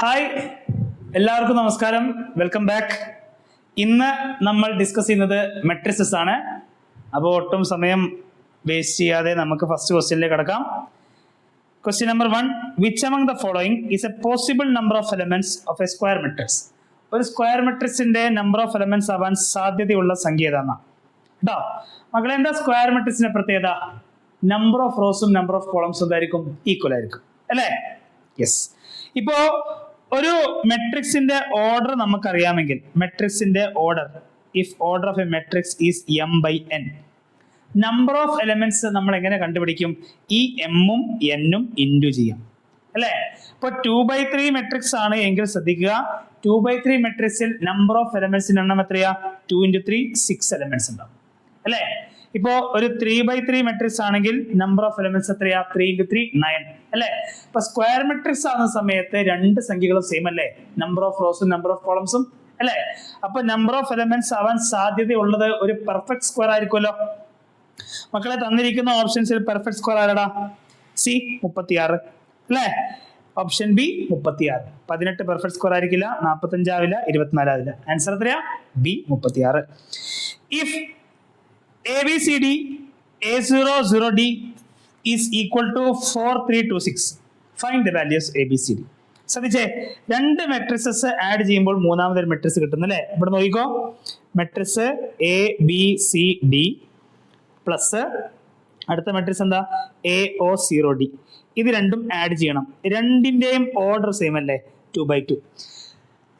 Hi, എല്ലാവർക്കും നമസ്കാരം. Welcome back. ഇന്ന് നമ്മൾ ഡിസ്കസ് ചെയ്യുന്നത് മെട്രിസസ് ആണ്. അപ്പോൾ ഒട്ടും സമയം വേസ്റ്റ് ചെയ്യാതെ നമുക്ക് ഫസ്റ്റ് ക്വസ്റ്റ്യനിലേക്ക് കടക്കാം. Question number 1. Which among the following is a possible number of elements of a square matrix? ഒരു സ്ക്വയർ മെട്രിക്സിന്റെ നമ്പർ ഓഫ് എലമെന്റ്സ് ആവാൻ സാധ്യതയുള്ള സംഖ്യ ഏതാണ് കേട്ടോ മക്കളെ? എന്താ സ്ക്വയർ മെട്രിക്സിന്റെ പ്രത്യേകത? നമ്പർ ഓഫ് റോസും നമ്പർ ഓഫ് കോളംസും എന്തായിരിക്കും? ഈക്വൽ ആയിരിക്കും അല്ലേ? യെസ്. ഇപ്പോ ഒരു മെട്രിക്സിന്റെ ഓർഡർ നമുക്കറിയാമെങ്കിൽ, മെട്രിക്സിന്റെ order, if order of A matrix is m/n, number of elements നമ്മൾ എങ്ങനെ കണ്ടുപിടിക്കും? ഈ എമ്മും എന്നും ഇൻറ്റു ചെയ്യാം അല്ലേ? ഇപ്പൊ 2/3 മെട്രിക്സ് ആണ് എങ്കിൽ ശ്രദ്ധിക്കുക, 2/3 മെട്രിക്സിൽ നമ്പർ ഓഫ് എലമെന്റ്സിന്റെ എണ്ണം എത്രയാ? 2 × 3 6 എലമെന്റ്സ് ഉണ്ടാവും അല്ലേ? ഇപ്പോ ഒരു 3/3 മെട്രിക്സ് ആണെങ്കിൽ നമ്പർ ഓഫ് എലമെന്റ്സ് എത്രയാ? 3 × 3 9 അല്ലേ? ഇപ്പൊ സ്ക്വയർ മെട്രിക്സ് ആകുന്ന സമയത്ത് രണ്ട് സംഖ്യകളും സെയിം അല്ലേ? നമ്പർ ഓഫ് റോസും നമ്പർ ഓഫ് കോളംസും അല്ലേ? അപ്പൊ നമ്പർ ഓഫ് എലമെന്റ്സ് ആവാൻ സാധ്യതയുള്ളത് ഒരു പെർഫെക്റ്റ് സ്ക്വയർ ആയിരിക്കുമല്ലോ. മക്കളെ, തന്നിരിക്കുന്ന ഓപ്ഷൻസിൽ പെർഫെക്റ്റ് സ്ക്വയർ ആരടാ? സി 36 അല്ലേ? Option B 36. 18 പെർഫെക്റ്റ് സ്ക്വയർ ആയിരിക്കില്ല, 45 ആവില്ല, 24 ആവില്ല. ആൻസർ എത്രയാ? B 36. If ABCD A00D is equal to 4 3 2 6, find the values ABCD. ശ്രദ്ധിച്ചേ, രണ്ട് മെട്രിക്സസ് ആഡ് ചെയ്യുമ്പോൾ മൂന്നാമതൊരു മെട്രിക്സ് കിട്ടുന്നു അല്ലേ? ഇവിടെ നോക്കിക്കോ, മെട്രിക്സ് ABCD പ്ലസ് അടുത്ത മെട്രിക്സ് എന്താ? AO0D. ഇത് രണ്ടും ആഡ് ചെയ്യണം. രണ്ടിന്റെയും ഓർഡർ സെയിം അല്ലേ? 2/2.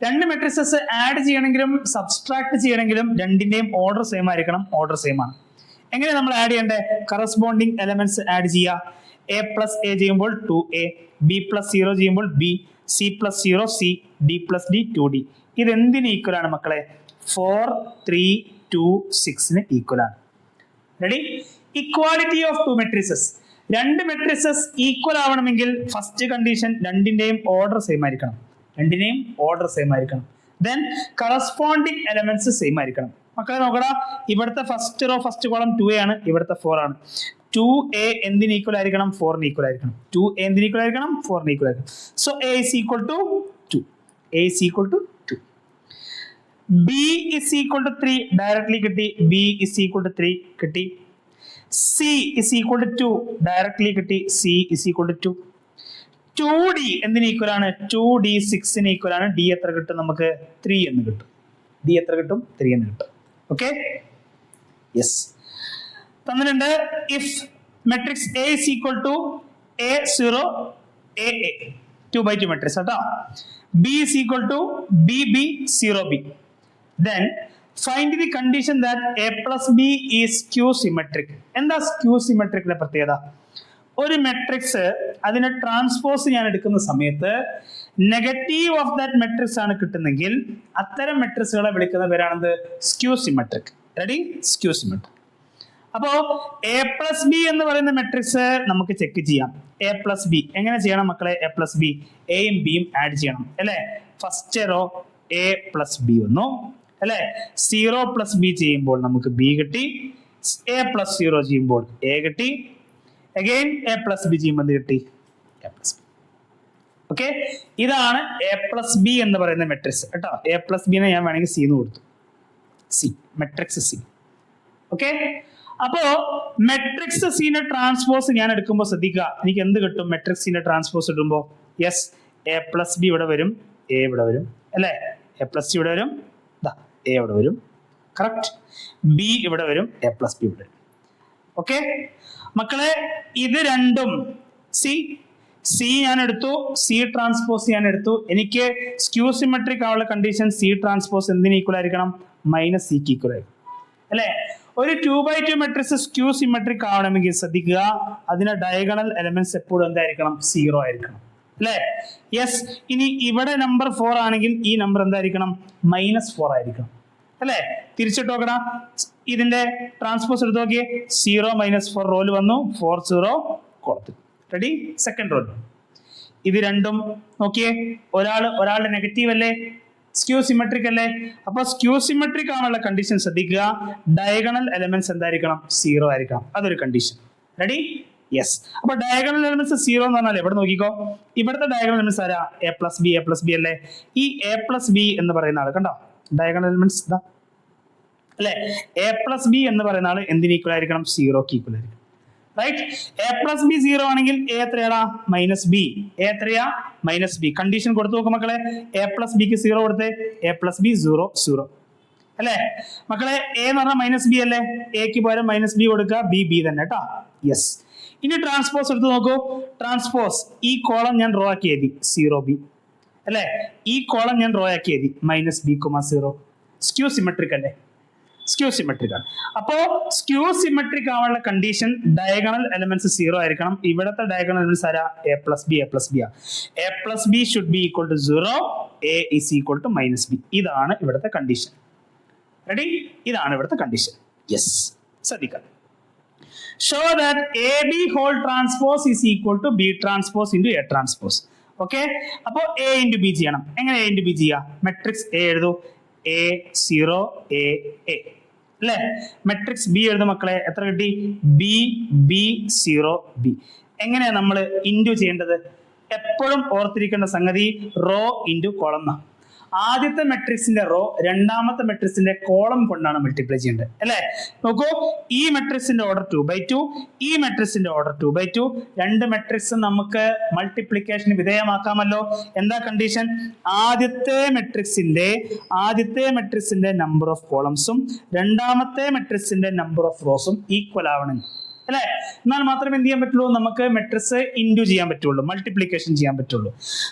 രണ്ട് മെട്രിക്സസ് ആഡ് ചെയ്യണമെങ്കിലും സബ്സ്ട്രാക്ട് ചെയ്യണമെങ്കിലും രണ്ടിന്റെയും ഓർഡർ സെയിം ആയിരിക്കണം. ഓർഡർ സെയിം ആണ്. എങ്ങനെ നമ്മൾ ആഡ് ചെയ്യണ്ടേ? കറസ്പോണ്ടിങ് എലമെന്റ്സ് ആഡ് ചെയ്യുക. A+A ചെയ്യുമ്പോൾ 2A, B+0 ചെയ്യുമ്പോൾ B, C+0 C, D+D 2D. ഇത് എന്തിന് ഈക്വൽ ആണ് മക്കളെ? 4 3 2 6 ഈക്വൽ ആണ്. Ready? Equality of two matrices. രണ്ട് മെട്രിസസ് ഈക്വൽ ആവണമെങ്കിൽ ഫസ്റ്റ് കണ്ടീഷൻ രണ്ടിന്റെയും ഓർഡർ സെയിം ആയിരിക്കണം. രണ്ടിനെയും ഓർഡർ സെയിം ആയിരിക്കണം. ദെൻ കറസ്പോണ്ടിങ് എലമെന്റ്സ് സെയിം ആയിരിക്കണം. മക്കളെ നോക്കടാ, ഇവിടുത്തെ first row first column 2A ആണ്, ഇവിടുത്തെ 4 ആണ്. 2A എന്തിന് ഈക്വൽ ആയിരിക്കണം? 4 ഈക്വൽ ആയിരിക്കണം. 2A എന്തിന് ഈക്വൽ ആയിരിക്കണം? 4 ഈക്വൽ ആയിരിക്കണം. So A is equal to 2. A is equal to 2. B is equal to 3 directly കിട്ടി. B is equal to 3 കിട്ടി. C is equal to 2 directly കിട്ടി. C is equal to 2. 2D എന്തിന് equal ആണ്? 2D 6 equal ആണ്. D എത്ര കിട്ടും നമുക്ക്? 3 എന്ന് കിട്ടും. D എത്ര കിട്ടും? 3 എന്ന് കിട്ടും. Okay, yes. തന്നിട്ടുണ്ട് if matrix A is equal to A0 AA 2/2 matrix കേട്ടോ. B is equal to BB 0B. Then find the condition that A plus B is skew symmetric. എന്താ സ്ക്യൂ സിമെട്രിക്കിന്റെ പ്രത്യേകത? ഒരു മെട്രിക്സ് അതിന്റെ ട്രാൻസ്പോസ് ഞാൻ എടുക്കുന്ന സമയത്ത് negative of that matrix ആണ് കിട്ടുന്നെങ്കിൽ അത്തരം മെട്രിക്സുകളെ വിളിക്കുന്ന പേരാണെന്ത്? Skew symmetric. Ready? Skew symmetric. അപ്പോ A+B എന്ന് പറയുന്ന മെട്രിക്സ് നമുക്ക് ചെക്ക് ചെയ്യാം. A+B എങ്ങനെ ചെയ്യണം മക്കളെ? A+B എയും ബിയും ആഡ് ചെയ്യണം അല്ലെ? ഫസ്റ്റ് റോ A+B വന്നു അല്ലെ? 0+B ചെയ്യുമ്പോൾ നമുക്ക് B കിട്ടി. A+0 ചെയ്യുമ്പോൾ A കിട്ടി. അഗൈൻ A+B ചെയ്യുമ്പോൾ എന്ത് കിട്ടി? A+B. ഓക്കെ, ഇതാണ് A+B എന്ന് പറയുന്ന മെട്രിക്സ് കേട്ടോ. A+B നെ ഞാൻ വേണമെങ്കിൽ C എന്ന് കൊടുത്തു. C matrix C. ഓക്കെ, അപ്പോ മെട്രിക്സ് സിന്റെ ട്രാൻസ്പോസ് ഞാൻ എടുക്കുമ്പോൾ ശ്രദ്ധിക്കുക, എനിക്ക് എന്ത് കിട്ടും? മെട്രിക്സ് സിന്റെ ട്രാൻസ്പോസ് ഇടുമ്പോൾ യെസ്, A+B ഇവിടെ വരും, A ഇവിടെ വരും അല്ലേ? A+C ഇവിടെ വരും, A ഇവിടെ വരും. കറക്റ്റ്. B ഇവിടെ വരും, A+B ഇവിടെ വരും. ഓക്കെ മക്കളെ, ഇത് രണ്ടും സി ഞാൻ എടുത്തു, C ട്രാൻസ്പോസ് ഞാൻ എടുത്തു. എനിക്ക് സ്ക്യൂ സിമെട്രിക് ആവുള്ള കണ്ടീഷൻ C ട്രാൻസ്പോസ് എന്തിന് ഈക്വൽ ആയിരിക്കണം? -C ക്ക് ഈക്വൽ ആയിരിക്കും അല്ലെ? ഒരു 2/2 മെട്രിക്സ് സ്ക്യൂ സിമെട്രിക് ആവണമെങ്കിൽ ശ്രദ്ധിക്കുക, അതിന്റെ ഡയഗണൽ എലമെന്റ്സ് എപ്പോഴും എന്തായിരിക്കണം? 0 ആയിരിക്കണം അല്ലെ? യെസ്. ഇനി ഇവിടെ നമ്പർ 4 ആണെങ്കിൽ ഈ നമ്പർ എന്തായിരിക്കണം? -4 ആയിരിക്കണം അല്ലെ? തിരിച്ചിട്ട് നോക്കണ, ഇതിന്റെ ട്രാൻസ്പോസ് എടുത്ത് നോക്കിയേ. 0 -4 റോല് വന്നു, 4 0 കൊടുത്തു. റെഡി? Second role. ഇത് രണ്ടും നോക്കിയേ, ഒരാളുടെ നെഗറ്റീവ് അല്ലേ? സ്ക്യൂ സിമെട്രിക് അല്ലേ? അപ്പൊ സ്ക്യൂ സിമെട്രിക് ആണുള്ള കണ്ടീഷൻ ശ്രദ്ധിക്കുക, ഡയഗണൽ എലമെന്റ്സ് എന്തായിരിക്കണം? 0 ആയിരിക്കണം. അതൊരു കണ്ടീഷൻ. റെഡി? യെസ്. അപ്പൊ ഡയഗണൽ എലിമെന്റ്സ് 0 എന്ന് പറഞ്ഞാൽ ഇവിടെ നോക്കിക്കോ, ഇവിടുത്തെ ഡയഗണൽ എലിമെന്റ്സ് ആരാ? എ പ്ലസ് ബി അല്ലേ? ഈ എ പ്ലസ് ബി എന്ന് പറയുന്ന ആള് കണ്ടോ, ഡയഗണൽ എലിമെന്റ്സ് ഇതാ അല്ലെ. എ പ്ലസ് ബി എന്ന് പറയുന്ന ആള് എന്തിന് ഈക്വൽ ആയിരിക്കണം? 0ക്ക് ഈക്വൽ ആയിരിക്കണം. റൈറ്റ്. എ പ്ലസ് ബി 0 ആണെങ്കിൽ എ എത്രയാടാ? Minus B. എ എത്രയാ? Minus B. കണ്ടീഷൻ കൊടുത്തു നോക്കും മക്കളെ. എ പ്ലസ് ബിക്ക് 0 കൊടുത്തേ. എ പ്ലസ് ബി 0 അല്ലെ മക്കളെ? എ എന്ന് പറഞ്ഞാൽ മൈനസ് ബി അല്ലേ? എക്ക് പകരം മൈനസ് ബി കൊടുക്കുക, ബി തന്നെ കേട്ടോ. യെസ്. ഇനി ട്രാൻസ്പോസ് എടുത്ത് നോക്കൂ. ട്രാൻസ്പോസ് ഈ കോളം ഞാൻ ഡ്രോ ആക്കി എഴുതി 0b അല്ലെ. ഈ കോളം ഞാൻ ഡ്രോ ആക്കി എഴുതി മൈനസ് ബി 0. സ്ക്യൂ സിമെട്രിക് അല്ലേ? സ്ക്യൂ സിമെട്രിക് ആണ്. അപ്പോ സ്ക്യൂ സിമെട്രിക് ആവാനുള്ള കണ്ടീഷൻ ഡയഗണൽ എലിമെന്റ്സ് 0 ആയിരിക്കണം. ഇവിടത്തെ ഡയഗണൽ എലിമെന്റ്സ് ആരാ? എ പ്ലസ് ബി ആ. A plus B should be equal to 0, A is equal to minus B. ഇതാണ് ഇവിടുത്തെ കണ്ടീഷൻ. റെഡി? ഇതാണ് ഇവിടുത്തെ കണ്ടീഷൻ. യെസ്. ശ്രദ്ധിക്കാം. Show that A B whole transpose is equal to B transpose into A transpose. Okay. അപ്പോ A into B ചെയ്യണം. എങ്ങനെ A into B ചെയ്യാം? Matrix A എഴുതൂ. എ 0 എ എ അല്ലെ. മെട്രിക്സ് ബി എഴുതും മക്കളെ. എത്ര കിട്ടി? B B 0 B. എങ്ങനെയാ നമ്മൾ ഇൻറ്റു ചെയ്യേണ്ടത്? എപ്പോഴും ഓർത്തിരിക്കേണ്ട സംഗതി റോ ഇൻറ്റു കോളം. ആദ്യത്തെ മെട്രിക്സിന്റെ റോ രണ്ടാമത്തെ മെട്രിക്സിന്റെ കോളം കൊണ്ടാണ് മൾട്ടിപ്ലൈ ചെയ്യേണ്ടത് അല്ലെ. നോക്കൂ, ഈ മെട്രിക്സിന്റെ ഓർഡർ 2/2, ഈ മെട്രിക്സിന്റെ ഓർഡർ 2/2. രണ്ട് മെട്രിക്സ് നമുക്ക് മൾട്ടിപ്ലിക്കേഷന് വിധേയമാക്കാമല്ലോ. എന്താ കണ്ടീഷൻ? ആദ്യത്തെ മെട്രിക്സിന്റെ നമ്പർ ഓഫ് കോളംസും രണ്ടാമത്തെ മെട്രിക്സിന്റെ നമ്പർ ഓഫ് റോസും ഈക്വൽ ആവണം അല്ലെ. എന്നാൽ മാത്രമേ എന്ത് ചെയ്യാൻ പറ്റുള്ളൂ? നമുക്ക് മെട്രിക്സ് ഇൻഡ്യൂ ചെയ്യാൻ പറ്റുള്ളൂ, മൾട്ടിപ്ലിക്കേഷൻ ചെയ്യാൻ പറ്റുള്ളൂ.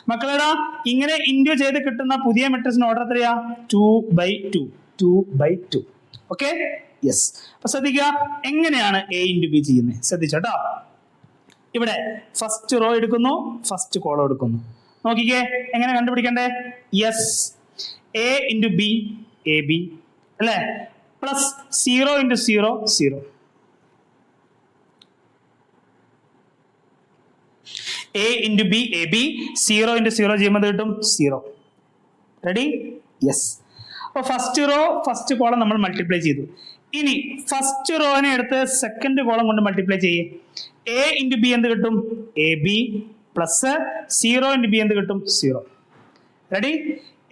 മക്കളെടാ, ഇങ്ങനെ ഇൻഡ്യൂ ചെയ്ത് കിട്ടുന്ന പുതിയ മെട്രിക്സിന് ഓർഡർ എത്രയാ? 2/2. ഓക്കെ. യെസ്. അപ്പൊ ശ്രദ്ധിക്കുക, എങ്ങനെയാണ് എ ഇൻറ്റു ബി ചെയ്യുന്നത്? ശ്രദ്ധിച്ചോട്ടോ. ഇവിടെ ഫസ്റ്റ് റോ എടുക്കുന്നു, ഫസ്റ്റ് കോളം എടുക്കുന്നു. നോക്കിക്കേ, എങ്ങനെ കണ്ടുപിടിക്കണ്ടേ? Yes. A into B A B അല്ലെ, plus 0 into 0 0. A into B A B 0 into 0 ചെയ്യുമ്പോൾ കിട്ടും 0. റെഡി? യെസ്. അപ്പൊ ഫസ്റ്റ് റോ ഫസ്റ്റ് കോളം നമ്മൾ മൾട്ടിപ്ലൈ ചെയ്തു. ഇനി ഫസ്റ്റ് റോനെ എടുത്ത് സെക്കൻഡ് കോളം കൊണ്ട് മൾട്ടിപ്ലൈ ചെയ്യേ. എ ഇൻറ്റു ബി എന്ത് കിട്ടും? A B plus 0 into B എന്ത് കിട്ടും? 0. റെഡി?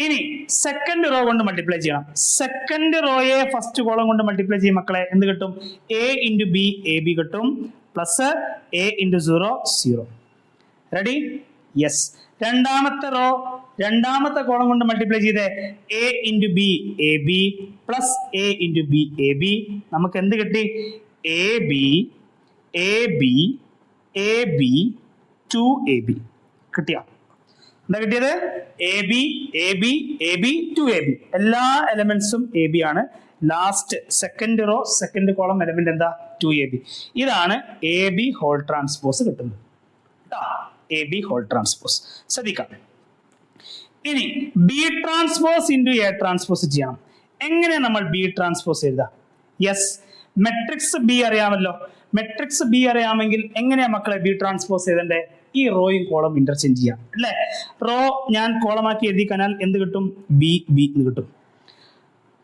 ഇനി സെക്കൻഡ് റോ കൊണ്ട് മൾട്ടിപ്ലൈ ചെയ്യണം. സെക്കൻഡ് റോയെ ഫസ്റ്റ് കോളം കൊണ്ട് മൾട്ടിപ്ലൈ ചെയ്യും മക്കളെ. എന്ത് കിട്ടും? A into B A B കിട്ടും plus A into 0 0. Ready? Yes. രണ്ടാമത്തെ റോ രണ്ടാമത്തെ കോളം കൊണ്ട് മൾട്ടിപ്ലൈ ചെയ്തേ. A into B A B plus A into B A B. നമുക്ക് എന്ത് കിട്ടി? A B A B A B 2ab കിട്ടിയ? എന്താ കിട്ടിയത്? A B A B A B 2ab. എല്ലാ എലമെന്റ്സും എ ബി ആണ്. Last second row second column element എന്താ? 2ab. ഇതാണ് എ ബി ഹോൾ ട്രാൻസ്പോസ് കിട്ടുന്നത്. A B whole transpose. ശ്രദ്ധിക്കാം. ഇനി B transpose into A transpose ചെയ്യണം. എങ്ങനെ നമ്മൾ ബി ട്രാൻസ്പോസ് എഴുതാം? യെസ്. മെട്രിക്സ് ബി അറിയാമല്ലോ. മെട്രിക്സ് ബി അറിയാമെങ്കിൽ എങ്ങനെയാ മക്കളെ ബി ട്രാൻസ്പോസ് ചെയ്തേ? ഈ റോയും കോളം ഇന്റർചേഞ്ച് ചെയ്യാം അല്ലെ. റോ ഞാൻ കോളമാക്കി എഴുതി കഴിഞ്ഞാൽ എന്ത് കിട്ടും? ബി ബി എന്ന് കിട്ടും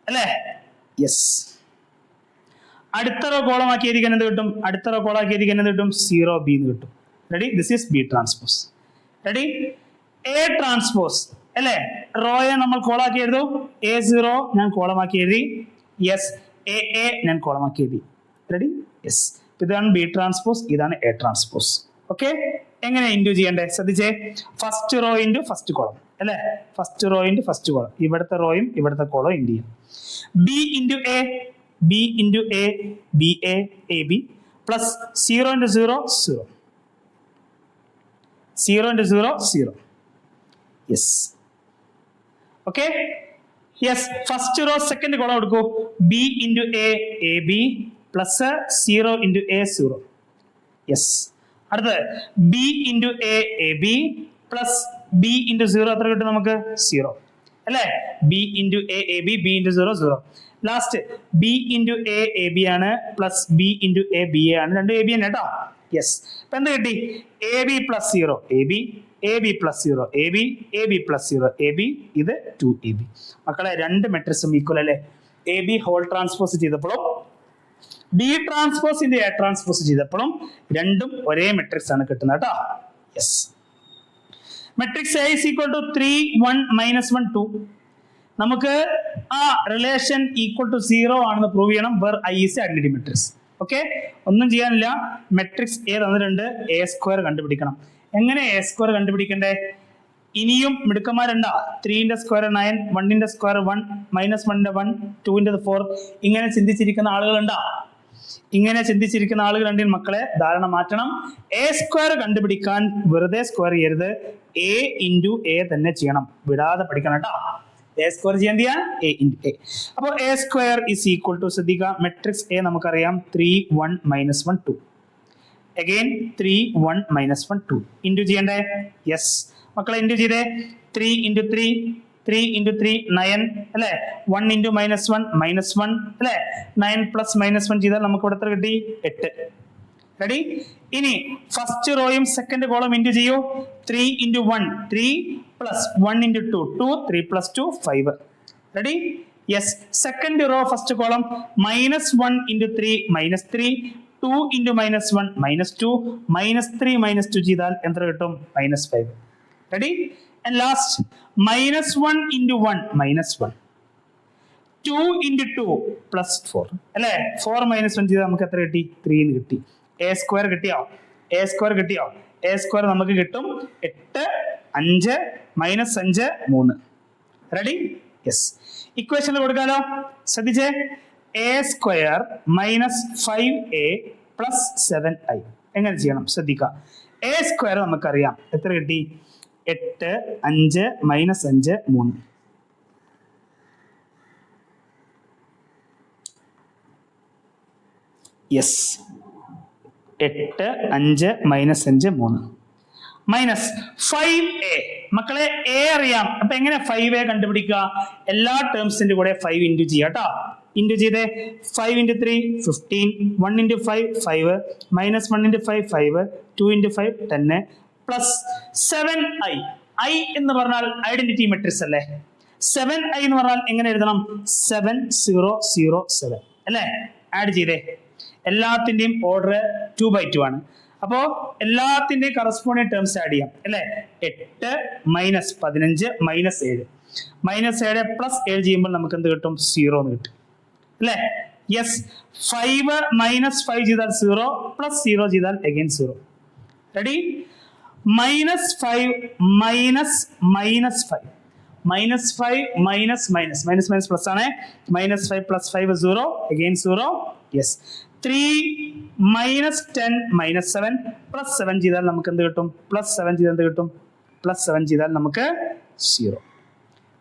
അല്ലെ. യെസ്. അടുത്ത റോ കോളമാക്കി എഴുതി കഴിഞ്ഞാൽ എന്ത് കിട്ടും? അടുത്ത റോ കോളമാക്കി എഴുതി കഴിഞ്ഞാൽ എന്ത് കിട്ടും? 0b എന്ന് കിട്ടും. Ready? This is B transpose. Ready? A transpose അല്ലെ. റോയെ നമ്മൾ കോളാക്കി എഴുതും. A0 ഞാൻ കോളമാക്കി എഴുതി. യെസ്. എ ഞാൻ കോളമാക്കി എഴുതി. റെഡി? യെസ്. ഇതാണ് ബി ട്രാൻസ്പോസ്, ഇതാണ് എ ട്രാൻസ്പോസ്. ഓക്കെ. എങ്ങനെ ഇൻഡ്യൂ ചെയ്യണ്ടേ? ശ്രദ്ധിച്ചേ. First row into first column അല്ലെ. First row into first column. ഇവിടുത്തെ റോയും ഇവിടുത്തെ കോളവും ഇൻഡ്യൂ ചെയ്യും. B into A B into A B A B plus 0 into 0 0. 0 into 0 0. Yes. Okay. Yes. First row second column എടുക്കൂ. B into A B plus 0 into A 0. Yes. അടുത്തത് B into A B plus B into 0 എത്ര കിട്ടും നമുക്ക്? 0 അല്ലേ. B into A B B into 0 0. Last B into A B ആണ് plus B into A B ആണ്. രണ്ടും A B ആണ് കേട്ടോ. യെസ്. ഇപ്പൊ എന്ത് കിട്ടി? A B plus 0 A B A B plus 0 A B A B plus 0 A B. ഇത് 2ab. മക്കളെ രണ്ട് മെട്രിക്സും ഈക്വൽ അല്ലേ. എ ബി ഹോൾ ട്രാൻസ്പോസ് ചെയ്തപ്പോഴും B transpose into A transpose ചെയ്തപ്പോഴും രണ്ടും ഒരേ മെട്രിക്സ് ആണ് കിട്ടുന്നത് കേട്ടോ. Yes, matrix A is equal to 3 1 -1 2. നമുക്ക് ആ റിലേഷൻ ഈക്വൽ ടു 0 ആണെന്ന് പ്രൂവ് ചെയ്യണം. Where I is identity matrix. Okay, ഒന്നും ചെയ്യാനില്ല. മെട്രിക്സ് എ തന്നിട്ടുണ്ട്, എ സ്ക്വയർ കണ്ടുപിടിക്കണം. എങ്ങനെ എ സ്ക്വയർ കണ്ടുപിടിക്കണ്ടേ? ഇനിയും മിടുക്കന്മാരുണ്ടാ? 3ന്റെ സ്ക്വയർ 9, 1ന്റെ സ്ക്വയർ 1, -1ന്റെ 1, 2ന്റെ 4. ഇങ്ങനെ ചിന്തിച്ചിരിക്കുന്ന ആളുകളുണ്ടാ? ഇങ്ങനെ ചിന്തിച്ചിരിക്കുന്ന ആളുകളുണ്ടെങ്കിൽ മക്കളെ ധാരണ മാറ്റണം. എ സ്ക്വയർ കണ്ടുപിടിക്കാൻ വെറുതെ സ്ക്വയർ ചെയ്യരുത്, എ ഇൻറ്റു എ തന്നെ ചെയ്യണം. വിടാതെ പഠിക്കണം കേട്ടോ. എ സ്ക്വയർ ചെയ്യാൻ എ ഇൻറ്റു എ. അപ്പോൾ A square is equal to, ശ്രദ്ധിക്കുക, മെട്രിക്സ് എ നമുക്കറിയാം 3 1 -1 2. അഗൈൻ 3 1 -1 2 ഇൻറ്റു ചെയ്യണ്ടേ? യെസ് മക്കളെ, ഇൻറ്റു ചെയ്തേ. 3 × 3 3 × 3 9 അല്ലെ? 1 × -1 -1 അല്ലെ? 9 + -1 ചെയ്താൽ നമുക്ക് ഇവിടെ എത്ര കിട്ടി? 8. റെഡി? ഇനി ഫസ്റ്റ് റോയും സെക്കൻഡ് കോളം ഇൻറ്റു ചെയ്യൂ. 3 × 1 3 + 1 × 2 2 3 + 2 5. Ready? Yes, second row first column -1 × 3 -3 2 × -1 -2 -3 -2 ചെയ്താൽ എത്ര കിട്ടും? -5. റെഡി? ആൻഡ് ലാസ്റ്റ് -1 × 1 -1 2 × 2 +4 അല്ലെ? 4 -1 ചെയ്താൽ നമുക്ക് എത്ര കിട്ടി? 3 എന്ന് കിട്ടി. എ സ്ക്വയർ കിട്ടിയോ? എ സ്ക്വയർ കിട്ടിയോ? എ സ്ക്വയർ നമുക്ക് കിട്ടും 8 5 -5 3. റെഡി? യെസ്, ഇക്വേഷനിൽ കൊടുക്കാലോ. ശ്രദ്ധിച്ചേ, എ സ്ക്വയർ -5a + 7i. എങ്ങനെ ചെയ്യണം ശ്രദ്ധിക്കുക. എ സ്ക്വയർ നമുക്കറിയാം, എത്ര കിട്ടി? 8 5 -5 3. Yes, 8 5 -5 3 minus 5a. മക്കളെ എ അറിയാം, അപ്പൊ എങ്ങനെ 5a കണ്ടുപിടിക്കുക? എല്ലാ ടേംസിന്റെ കൂടെ 5 ഇൻറ്റു ചെയ്യാം കേട്ടോ. ഇൻറ്റു ചെയ്തേ. 5 × 3 15, 1 × 5 5, -1 × 5 5, 2 × 5 10 പ്ലസ് 7i. i എന്ന് പറഞ്ഞാൽ ഐഡന്റിറ്റി മെട്രിക്സ് അല്ലേ? 7i എന്ന് പറഞ്ഞാൽ എങ്ങനെ എഴുതണം? 7 0 0 7 അല്ലേ? ആഡ് ചെയ്തേ. എല്ലാത്തിന്റെയും ഓർഡർ 2/2 ആണ്. അപ്പോ എല്ലാത്തിന്റെയും കറസ്പോണ്ടിങ് ടേംസ് ആഡ് ചെയ്യാം അല്ലെ? 8 -15 -7 -7 + 7 ചെയ്യുമ്പോൾ നമുക്ക് എന്ത് കിട്ടും? 0 എന്ന് കിട്ടും അല്ലെ? യെസ്, 5 -5 ചെയ്താൽ 0 + 0 ചെയ്താൽ അഗൈൻ 0. റെഡി? -5 -5 -5 പ്ലസ് ആണ്. -5 + 5 0 അഗൈൻ 0. യെസ്, 3 -10 -7 + 7 ചെയ്താൽ നമുക്ക് എന്ത് കിട്ടും? +7 ചെയ്താൽ എന്ത് കിട്ടും? +7 ചെയ്താൽ നമുക്ക് 0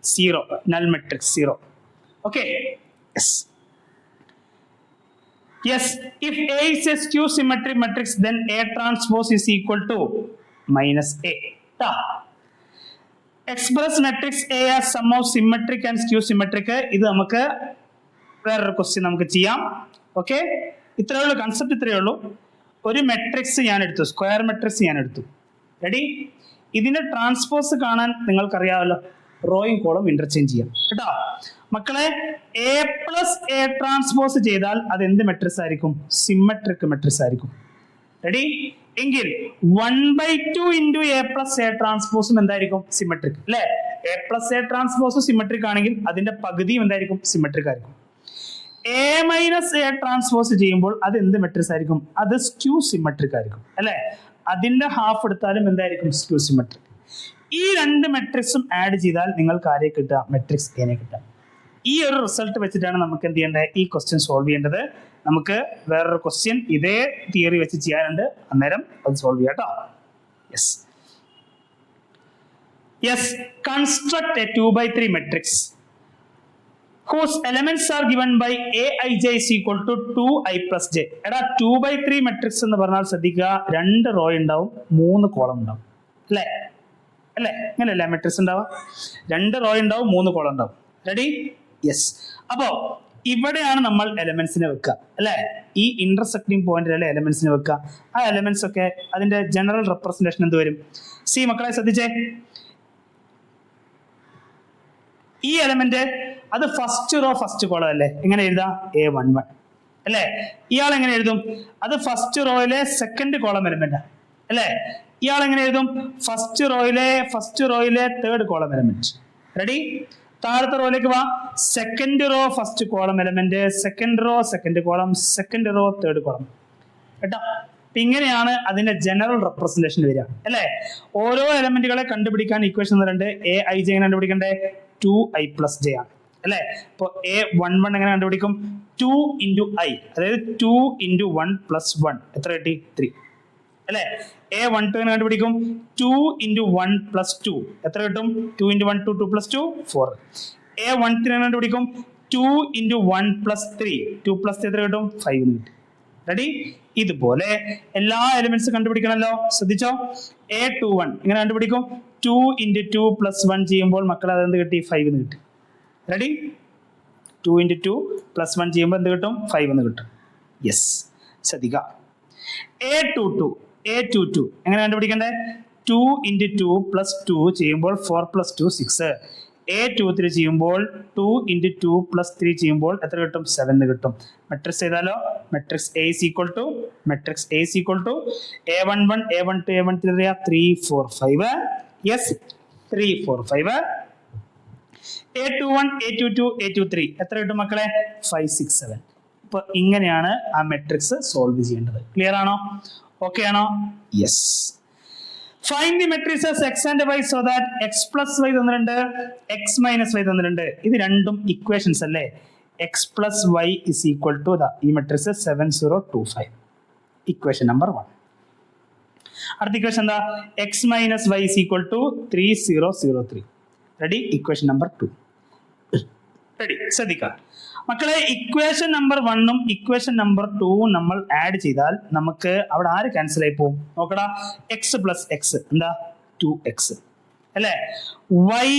0 null matrix 0. Okay, yes yes. If A is a skew symmetric matrix, then A transpose is equal to -A. Express matrix A as sum of symmetric and skew symmetric. ഇത് നമുക്ക് വേറൊരു ക്വസ്റ്റ്യൻ നമുക്ക് ചെയ്യാം. ഓക്കെ, ഇത്രയേ ഉള്ളൂ, concept ഇത്രയേ ഉള്ളൂ. ഒരു മെട്രിക്സ് ഞാൻ എടുത്തു, സ്ക്വയർ മെട്രിക്സ് ഞാൻ എടുത്തു. റെഡി? ഇതിന്റെ ട്രാൻസ്പോസ് കാണാൻ നിങ്ങൾക്കറിയാമല്ലോ, റോയും കോളം ഇന്റർചേഞ്ച് ചെയ്യാം കേട്ടോ. മക്കളെ, A + A ട്രാൻസ്പോസ് ചെയ്താൽ അത് എന്ത് മെട്രിക്സ് ആയിരിക്കും? സിമ്മട്രിക് മെട്രിക്സ് ആയിരിക്കും. റെഡി? എങ്കിൽ 1/2 × A + A ട്രാൻസ്പോസും എന്തായിരിക്കും? സിമ്മട്രിക് അല്ലെ? A + A ട്രാൻസ്പോസ് സിമ്മട്രിക് ആണെങ്കിൽ അതിന്റെ പകുതിയും എന്തായിരിക്കും? സിമ്മട്രിക് ആയിരിക്കും. A - A ട്രാൻസ്പോസ് ചെയ്യുമ്പോൾ അത് എന്ത് മെട്രിക്സ് ആയിരിക്കും? അത് സ്ക്യൂ സിമ്മട്രിക് ആയിരിക്കും അല്ലെ? അതിന്റെ ഹാഫ് എടുത്താലും എന്തായിരിക്കും? Skew symmetric. ഈ രണ്ട് മെട്രിക്സും ആഡ് ചെയ്താൽ നിങ്ങൾക്ക് ആരെ കിട്ടുക? മെട്രിക്സ് എനെ കിട്ടുക. ഈ ഒരു റിസൾട്ട് വെച്ചിട്ടാണ് നമുക്ക് എന്ത് ചെയ്യേണ്ടത്? ഈ ക്വസ്റ്റ്യൻ സോൾവ് ചെയ്യേണ്ടത്. നമുക്ക് വേറൊരു ക്വസ്റ്റ്യൻ ഇതേ തിയറി വെച്ച് ചെയ്യാനുണ്ട്, അന്നേരം അത് സോൾവ് ചെയ്യാം കേട്ടോ. Yes yes, construct A 2/3 matrix whose elements are given by aij is equal to 2i plus j. എടാ, 2/3 മെട്രിക്സ് എന്ന് പറഞ്ഞാൽ ശ്രദ്ധിക്കുക, 2 റോ ഉണ്ടാവും, 3 കോളം ഉണ്ടാവും അല്ലേ? അല്ലേ? അങ്ങനെയല്ലേ മെട്രിക്സ് ഉണ്ടാവുക? 2 റോ ഉണ്ടാവും, 3 കോളം ഉണ്ടാവും. റെഡി? യെസ്. അപ്പോ ഇവിടെയാണ് നമ്മൾ എലമെന്റ്സിനെ വെക്കുക അല്ലെ? ഈ ഇന്റർസെക്ടിങ് പോയിന്റിലല്ലേ എലമെന്റ്സിനെ വെക്കുക. ആ എലമെന്റ്സ് ഒക്കെ അതിന്റെ ജനറൽ റെപ്രസെന്റേഷൻ എന്ത് വരും? സി മക്കളെ ശ്രദ്ധിച്ചേ, ഈ എലമെന്റ് അത് ഫസ്റ്റ് റോ ഫസ്റ്റ് കോളം അല്ലേ? എങ്ങനെ എഴുതാം? A11 അല്ലേ? ഇയാൾ എങ്ങനെ എഴുതും? അത് ഫസ്റ്റ് റോയിലെ സെക്കൻഡ് കോളം എലമെന്റ് അല്ലേ? ഇയാൾ എങ്ങനെ എഴുതും? ഫസ്റ്റ് റോയിലെ തേർഡ് കോളം എലമെന്റ്. റെഡി? താഴത്തെ റോയിലേക്ക് വാ. Second row first column element, second row second column, second row third column. കേട്ടോ? അപ്പൊ ഇങ്ങനെയാണ് അതിന്റെ ജനറൽ റെപ്രസെന്റേഷൻ വരിക അല്ലേ? ഓരോ എലമെന്റുകളെ കണ്ടുപിടിക്കാൻ ഇക്വേഷൻ തന്നിട്ടുണ്ട്. എ ഐ ജെ എങ്ങനെ കണ്ടുപിടിക്കണ്ടേ? 2i + j ആണ് അല്ലേ? അപ്പൊ a11 എങ്ങനെ കണ്ടുപിടിക്കും? 2 × i, അതായത് 2 × 1 + 1 എത്ര കിട്ടി? 3 അല്ലേ? a12 എങ്ങനെ കണ്ടുപിടിക്കും? 2 × 1 + 2 എത്ര കിട്ടും? 2 × 1 2 2 + 2 4. a13 എങ്ങനെ കണ്ടുപിടിക്കും? 2 × 1 + 3 2 + 3 എത്ര കിട്ടും? 5 എന്ന് കിട്ടും. റെഡി? ഇതുപോലെ എല്ലാ എലിമെന്റ്സ് കണ്ടുപിടിക്കണമല്ലോ. ശ്രദ്ധിച്ചോ. a21 ഇങ്ങനെ കണ്ടുപിടിക്കും? 2 × 2 + 1 ചെയ്യുമ്പോൾ മക്കളെ അതെന്ത് കിട്ടി? 5 എന്ന് കിട്ടി. റെഡി? 2 × 2 + 1 ചെയ്യുമ്പോൾ എന്ത് കിട്ടും? 5 എന്ന് കിട്ടും. യെസ്, ശ്രദ്ധിക്കുക. a22 എങ്ങനെ കണ്ടുപിടിക്കണ്ടേ? 2 × 2 + 2 ചെയ്യുമ്പോൾ 4 + 2 6. a23 ചെയ്യുമ്പോൾ 2 × 2 + 3 ചെയ്യുമ്പോൾ എത്ര കിട്ടും? 7 എന്ന് കിട്ടും. മെട്രിക്സ് ചെയ്താലോ? Matrix A is equal to a11 a12 a13 3 4 5. Yes, 3 4 5. a21 a22 a23 എത്ര കിട്ടും മക്കളെ? 5 6 7. അപ്പൊ ഇങ്ങനെയാണ് ആ മെട്രിക്സ് സോൾവ് ചെയ്യേണ്ടത്. ക്ലിയർ ആണോ? ഓക്കെ ആണോ? Yes. Find the matrixes x and y so that x + y തന്നിട്ടുണ്ട്, x - y തന്നിട്ടുണ്ട്. ഇത് രണ്ടും ഇക്വേഷൻസ് അല്ലേ? x + y = ഈ മെട്രിക്സ് 7 0 2 5. Equation number 1. അടുത്ത ഇക്വേഷൻ എന്താ? x - y = 3 0 0 3. Ready? Equation number 2. Ready? ശ്രദ്ധിക്കുക മക്കളെ. ഇക്വേഷൻ നമ്പർ 1ഉം ഇക്വേഷൻ നമ്പർ 2ഉം നമ്മൾ ആഡ് ചെയ്താൽ നമുക്ക് അവിടെ ആര് ക്യാൻസൽ ആയി പോകും? നോക്കടാ. x + x എന്താ? 2x അല്ലേ? y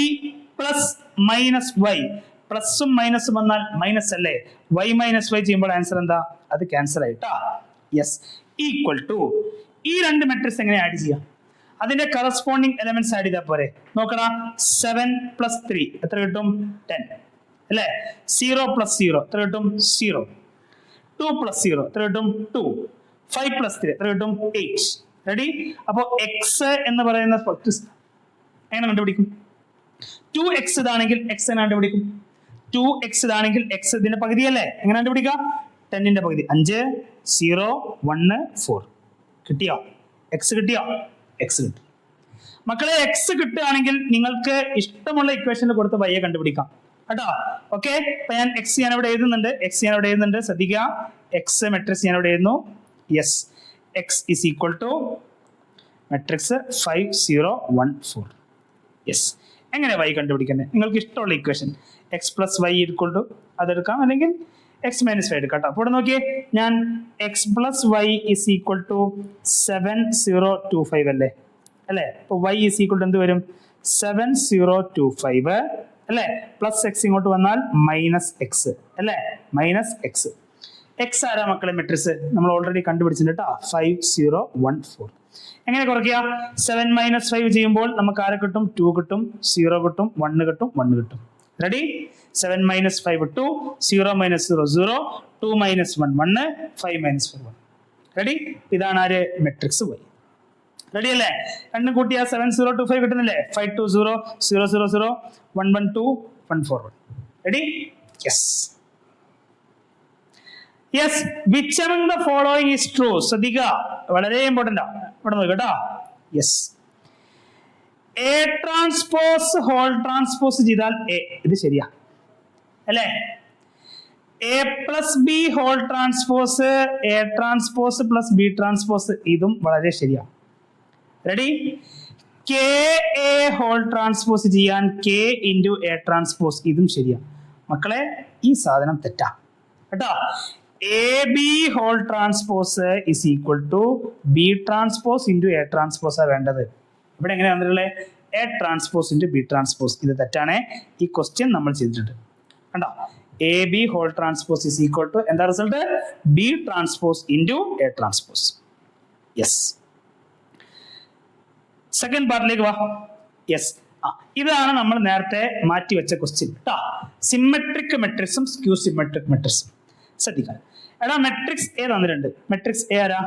+ y, പ്ലസും മൈനസും വന്നാൽ മൈനസ് അല്ലേ? y - y ചെയ്യുമ്പോൾ ആൻസർ എന്താ? അത് ക്യാൻസൽ ആയിട്ടാ. യെസ്. ഈക്വൽ ടു ഈ രണ്ട് മെട്രിക്സ് എങ്ങനെ ആഡ് ചെയ്യാം? അതിന്റെ കറസ്പോണ്ടിങ് എലമെന്റ്സ് ആഡ് ചെയ്താൽ പോരെ? നോക്കടാ. 7 + 3 എത്ര കിട്ടും? 10 അല്ലേ? 0 + 0 എത്ര കിട്ടും? 0. 2 + 0 എത്ര കിട്ടും? 2. 5 + 3 എത്ര കിട്ടും? 8. റെഡി? അപ്പോ x എന്ന് പറയുന്ന എങ്ങനെ കണ്ടുപിടിക്കും? 2x ഇതാണെങ്കിൽ x എങ്ങനെ കണ്ടുപിടിക്കും? 2x ഇതാണെങ്കിൽ x ഇതിന്റെ പകുതിയല്ലേ? എങ്ങനെ കണ്ടുപിടിക്കാം? 10ന്റെ പകുതി 5 0 1 4. കിട്ടിയോ? x കിട്ടിയോ? x കിട്ടി. മക്കളെ x കിട്ടുകയാണെങ്കിൽ നിങ്ങൾക്ക് ഇഷ്ടമുള്ള ഇക്വേഷനിൽ കൊടുത്ത് y കണ്ടുപിടിക്കാം കേട്ടോ. ഓക്കെ, അപ്പൊ ഞാൻ x ഞാൻ ഇവിടെ എഴുതുന്നുണ്ട്. ശ്രദ്ധിക്കുക. x മെട്രിക്സ് ഞാൻ ഇവിടെ എഴുതുന്നു. Yes, x = matrix 5 0 1 4. യെസ്. എങ്ങനെ y കണ്ടുപിടിക്കുന്നത്? നിങ്ങൾക്ക് ഇഷ്ടമുള്ള ഇക്വേഷൻ x + y = അതെടുക്കാം, അല്ലെങ്കിൽ x - y എടുക്കാം. അപ്പോൾ ഇവിടെ നോക്കിയേ, ഞാൻ x + y = 7 0 2 5 അല്ലേ? അപ്പോൾ y = എന്ത് വരും? 7 0 2 5 അല്ലേ? പ്ലസ് x ഇങ്ങോട്ട് വന്നാൽ -x അല്ലേ? -x. x ആരാ മക്കളെ മെട്രിക്സ്? നമ്മൾ ഓൾറെഡി കണ്ടുപിടിച്ചിട്ടുണ്ട് കേട്ടോ. 5 0 1 4. എങ്ങനെ കുറയ്ക്കുക? 7 - 5 ചെയ്യുമ്പോൾ നമുക്ക് ആരെ കിട്ടും? 2 കിട്ടും, 0 കിട്ടും, 1 കിട്ടും, 1 കിട്ടും. റെഡി? 7 - 5 2, 0 - 0 0, 2 - 1 1, 5 - 4 1. റെഡി? ഇതാണ് ആര്? Matrix y. റെഡി അല്ലേ? രണ്ടും കൂട്ടിയാ 7 0 2 5 കിട്ടുന്നില്ലേ? 5 2 0 0 0 0 1 1 2 1 4 1. Ready? Yes. Yes. Which among the following is true? ശ്രദ്ധിക്കുക, വളരെ ഇമ്പോർട്ടന്റ് ആണ്. ഇവിടെ നോക്കുക കേട്ടോ. Yes. A transpose whole transpose ചെയ്താൽ A, ഇത് ശരിയാ അല്ലേ? A + B whole transpose A transpose + B transpose, ഇതും വളരെ ശരിയാണ്. റെഡി? KA ഹോൾ ട്രാൻസ്പോസ് ചെയ്യാൻ K × A ട്രാൻസ്പോസ്, ഇതും ശരിയാണ്. മക്കളെ ഈ സാധനം തെറ്റാ കേട്ടോ. AB whole transpose = B transpose × A transpose ആ വേണ്ടത്. ഇവിടെ എങ്ങനെ വന്നിട്ടുള്ളത്? A transpose × B transpose. ഇത് തെറ്റാണ്. ഈ ക്വസ്റ്റ്യൻ നമ്മൾ ചെയ്തിട്ടുണ്ട് കണ്ടോ. AB ഹോൾ ട്രാൻസ്പോസ് = എന്താ result? B transpose × A transpose. Yes. Second പാർട്ടിലേക്ക് വാ. യെസ്. ഇതാണ് നമ്മൾ നേരത്തെ മാറ്റി വെച്ച ക്വസ്റ്റ്യൻ കേട്ടോ. സിമെട്രിക് മെട്രിക്സും സ്ക്യൂ സിമെട്രിക് മെട്രിക്സും. ശ്രദ്ധിക്കാം. എടാ മെട്രിക്സ് എ തന്നിട്ടുണ്ട്. മെട്രിക്സ് എ ആരാ?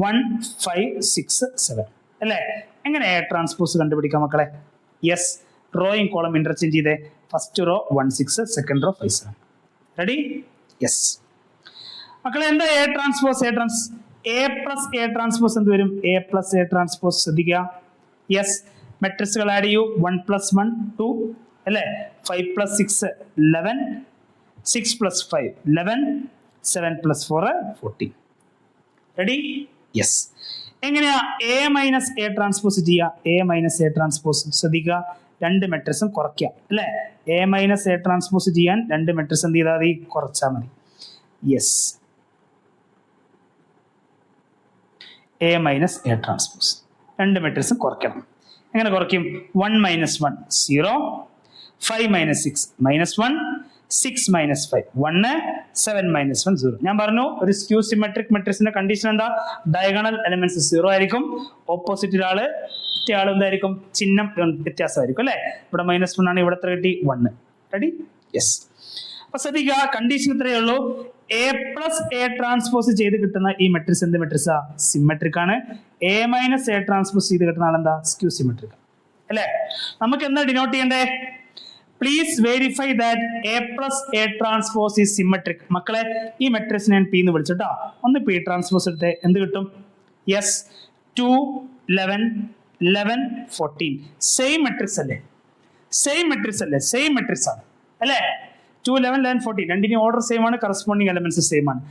1 5 6 7 അല്ലേ? എങ്ങനെ എ ട്രാൻസ്പോസ് കണ്ടുപിടിക്കാം മക്കളെ? യെസ്, റോയും കോളം ഇന്റർചേഞ്ച് ചെയ്തേ. First row 1 6, second row 5 7. Ready? Yes മക്കളെ, എന്താ A transpose? A plus A transpose എന്ത് വരും? A plus A transpose. ശ്രദ്ധിക്കുക. യെസ്, മെട്രിക്സുകൾ ആഡ് ചെയ്യൂ. 1 + 1 2 അല്ലേ? 5 + 6 11, 6 + 5 11, 7 + 4 14. റെഡി? യെസ്. എങ്ങനെയാ എ മൈനസ് എ ട്രാൻസ്പോസ് ചെയ്യുക? A minus A transpose. ശ്രദ്ധിക്കുക, രണ്ട് മെട്രിക്സും കുറയ്ക്കുക അല്ലേ? എ മൈനസ് എ ട്രാൻസ്പോസ് ചെയ്യാൻ രണ്ട് മെട്രിക്സ് എന്ത് ചെയ്താൽ മതി? കുറച്ചാൽ മതി. Yes, A minus A transpose രണ്ട് മെട്രിക്സും കുറയ്ക്കണം. എങ്ങനെ കുറയ്ക്കും? 1 - 1 0, 5 - 6 -1, 6 - 5 1, 7 - 1 0. ഞാൻ പറഞ്ഞു ഒരു സ്ക്യൂ സിമെട്രിക് മെട്രിക്സിന്റെ കണ്ടീഷൻ എന്താ? ഡയഗണൽ എലിമെന്റ്സ് 0 ആയിരിക്കും. ഓപ്പോസിറ്റ് ആള് എന്തായിരിക്കും? ചിഹ്നം വ്യത്യാസമായിരിക്കും അല്ലെ? ഇവിടെ -1 ആണ്, ഇവിടെ എത്ര കിട്ടി? 1. റെഡി? യെസ്. അപ്പൊ ശ്രദ്ധിക്കുക, കണ്ടീഷൻ ഇത്രയേ ഉള്ളൂ. എ പ്ലസ് എ ട്രാൻസ്പോസ് ചെയ്ത് കിട്ടുന്ന ഈ മെട്രിക്സ് എന്ത് മെട്രിക്സാ? സിമെട്രിക് ആണ്. എ മൈനസ് എ ട്രാൻസ്പോസ് ചെയ്ത് കിട്ടുന്ന ആളെന്താ? സ്ക്യൂ സിമെട്രിക് അല്ലെ? നമുക്ക് എന്താ ഡിനോട്ട് ചെയ്യണ്ടേ? Please verify that A plus A transpose is symmetric. മക്കളെ, ഈ മെട്രിക്സ് ഞാൻ പി എന്ന് വിളിച്ചിട്ടോ. ഒന്ന് പി ട്രാൻസ്പോസ് എടുത്തേ. എന്ത് കിട്ടും? യെസ്, 2 11 11 14. സെയിം മെട്രിക്സ് അല്ലേ? സെയിം മെട്രിക്സ് ആണ് അല്ലേ? 2 11 11 14 രണ്ടിനും ഓർഡർ സെയിം ആണ്, കറസ്പോണ്ടിങ് എലമെന്റ്സ് സെയിം ആണ്.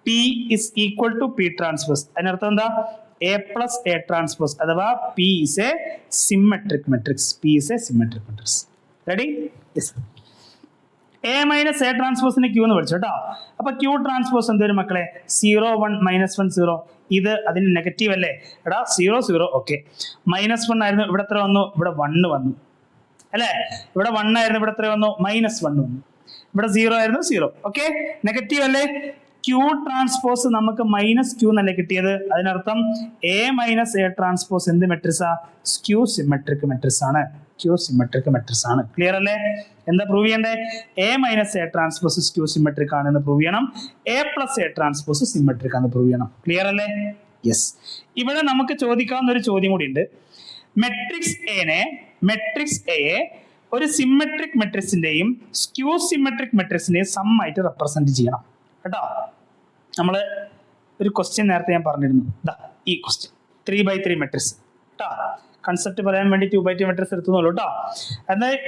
P is equal to P transpose. അതിനർത്ഥം എന്താ? എ പ്ലസ് എ ട്രാൻസ്പോസ് അഥവാ P is a symmetric matrix. Ready? Yes. A minus A ട്രാൻസ്പോസിന് ക്യൂ എന്ന് വിളിച്ചു കേട്ടോ. അപ്പൊ ക്യൂ ട്രാൻസ്പോസ് എന്തൊരു മക്കളെ? 0 1 -1 0. ഇത് അതിന് നെഗറ്റീവ് അല്ലേ? എടാ 0 0 ഓക്കെ. -1 ആയിരുന്നു, ഇവിടെ എത്ര വന്നു? ഇവിടെ 1 വന്നു അല്ലെ? ഇവിടെ 1 ആയിരുന്നു, ഇവിടെ എത്ര വന്നു? -1 വന്നു. ഇവിടെ 0 ആയിരുന്നു, 0. ഓക്കെ, നെഗറ്റീവ് അല്ലേ? ക്യൂ ട്രാൻസ്പോസ് നമുക്ക് -q എന്നല്ലേ കിട്ടിയത്? അതിനർത്ഥം എ മൈനസ് എ ട്രാൻസ്പോസ് എന്ത് മെട്രിക്സാ? സ്ക്യൂ സിമെട്രിക് മെട്രിക്സ് ആണ്. ക്ലിയർ അല്ലേ? എന്താ പ്രൂവ് ചെയ്യണ്ടേ? A minus A transpose skew symmetric ആണെന്ന് പ്രൂവ് ചെയ്യണം. A plus A transpose symmetric ആണെന്ന് പ്രൂവ് ചെയ്യണം. ക്ലിയർ അല്ലേ? യെസ്. ഇവിടെ നമുക്ക് ചോദിക്കാവുന്ന ഒരു ചോദ്യം കൂടി ഉണ്ട്. മെട്രിക്സ് എയെ ഒരു സിമെട്രിക് മെട്രിക്സിന്റെയും സ്ക്യൂ സിമെട്രിക് മെട്രിക്സിന്റെയും സം ആയിട്ട് റെപ്രസെന്റ് ചെയ്യണം കേട്ടോ. നമ്മള് ഒരു ക്വസ്റ്റ്യൻ നേരത്തെ ഞാൻ പറഞ്ഞിരുന്നു. ഈ ക്വസ്റ്റ്യൻ 3x3 മെട്രിക്സ് കേട്ടോ. കൺസെപ്റ്റ് പറയാൻ വേണ്ടി 2x2 മെട്രിക്സ് എടുത്തുള്ളൂ കേട്ടോ.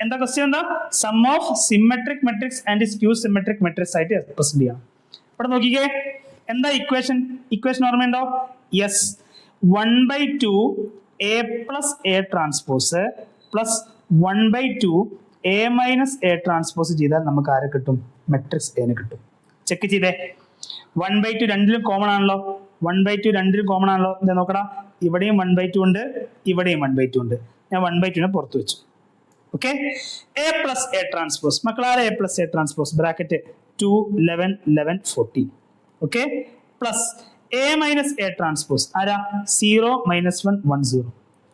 എന്താ ക്വസ്റ്റ്യൻ? എന്താ? Sum of symmetric matrix and skew symmetric matrix ആയിട്ട് റെപ്രസെന്റ് ചെയ്യണം. ഇവിടെ നോക്കിക്കേ, എന്താ ഇക്വേഷൻ ഓർമ്മയുണ്ടോ? Yes, 1/2 A plus A transpose plus 1/2 A minus A transpose ചെയ്താൽ നമുക്ക് ആരെ കിട്ടും? മെട്രിക്സ് എനെ കിട്ടും. ചെക്ക് ചെയ്തേ. 1/2 രണ്ടിലും കോമൺ ആണല്ലോ. 1/2 രണ്ടിലും കോമൺ ആണല്ലോ. എന്താ നോക്കടാ, ഇവിടെയും 1/2 ഉണ്ട്, ഇവിടെയും 1/2 ഉണ്ട്. ഞാൻ 1/2 പുറത്തു വെച്ചു. Okay, A plus A transpose. മക്കളാരെ A plus A transpose? Bracket 2 11 11 14. Okay, plus A minus A transpose ആരാ? 0 -1 1 0.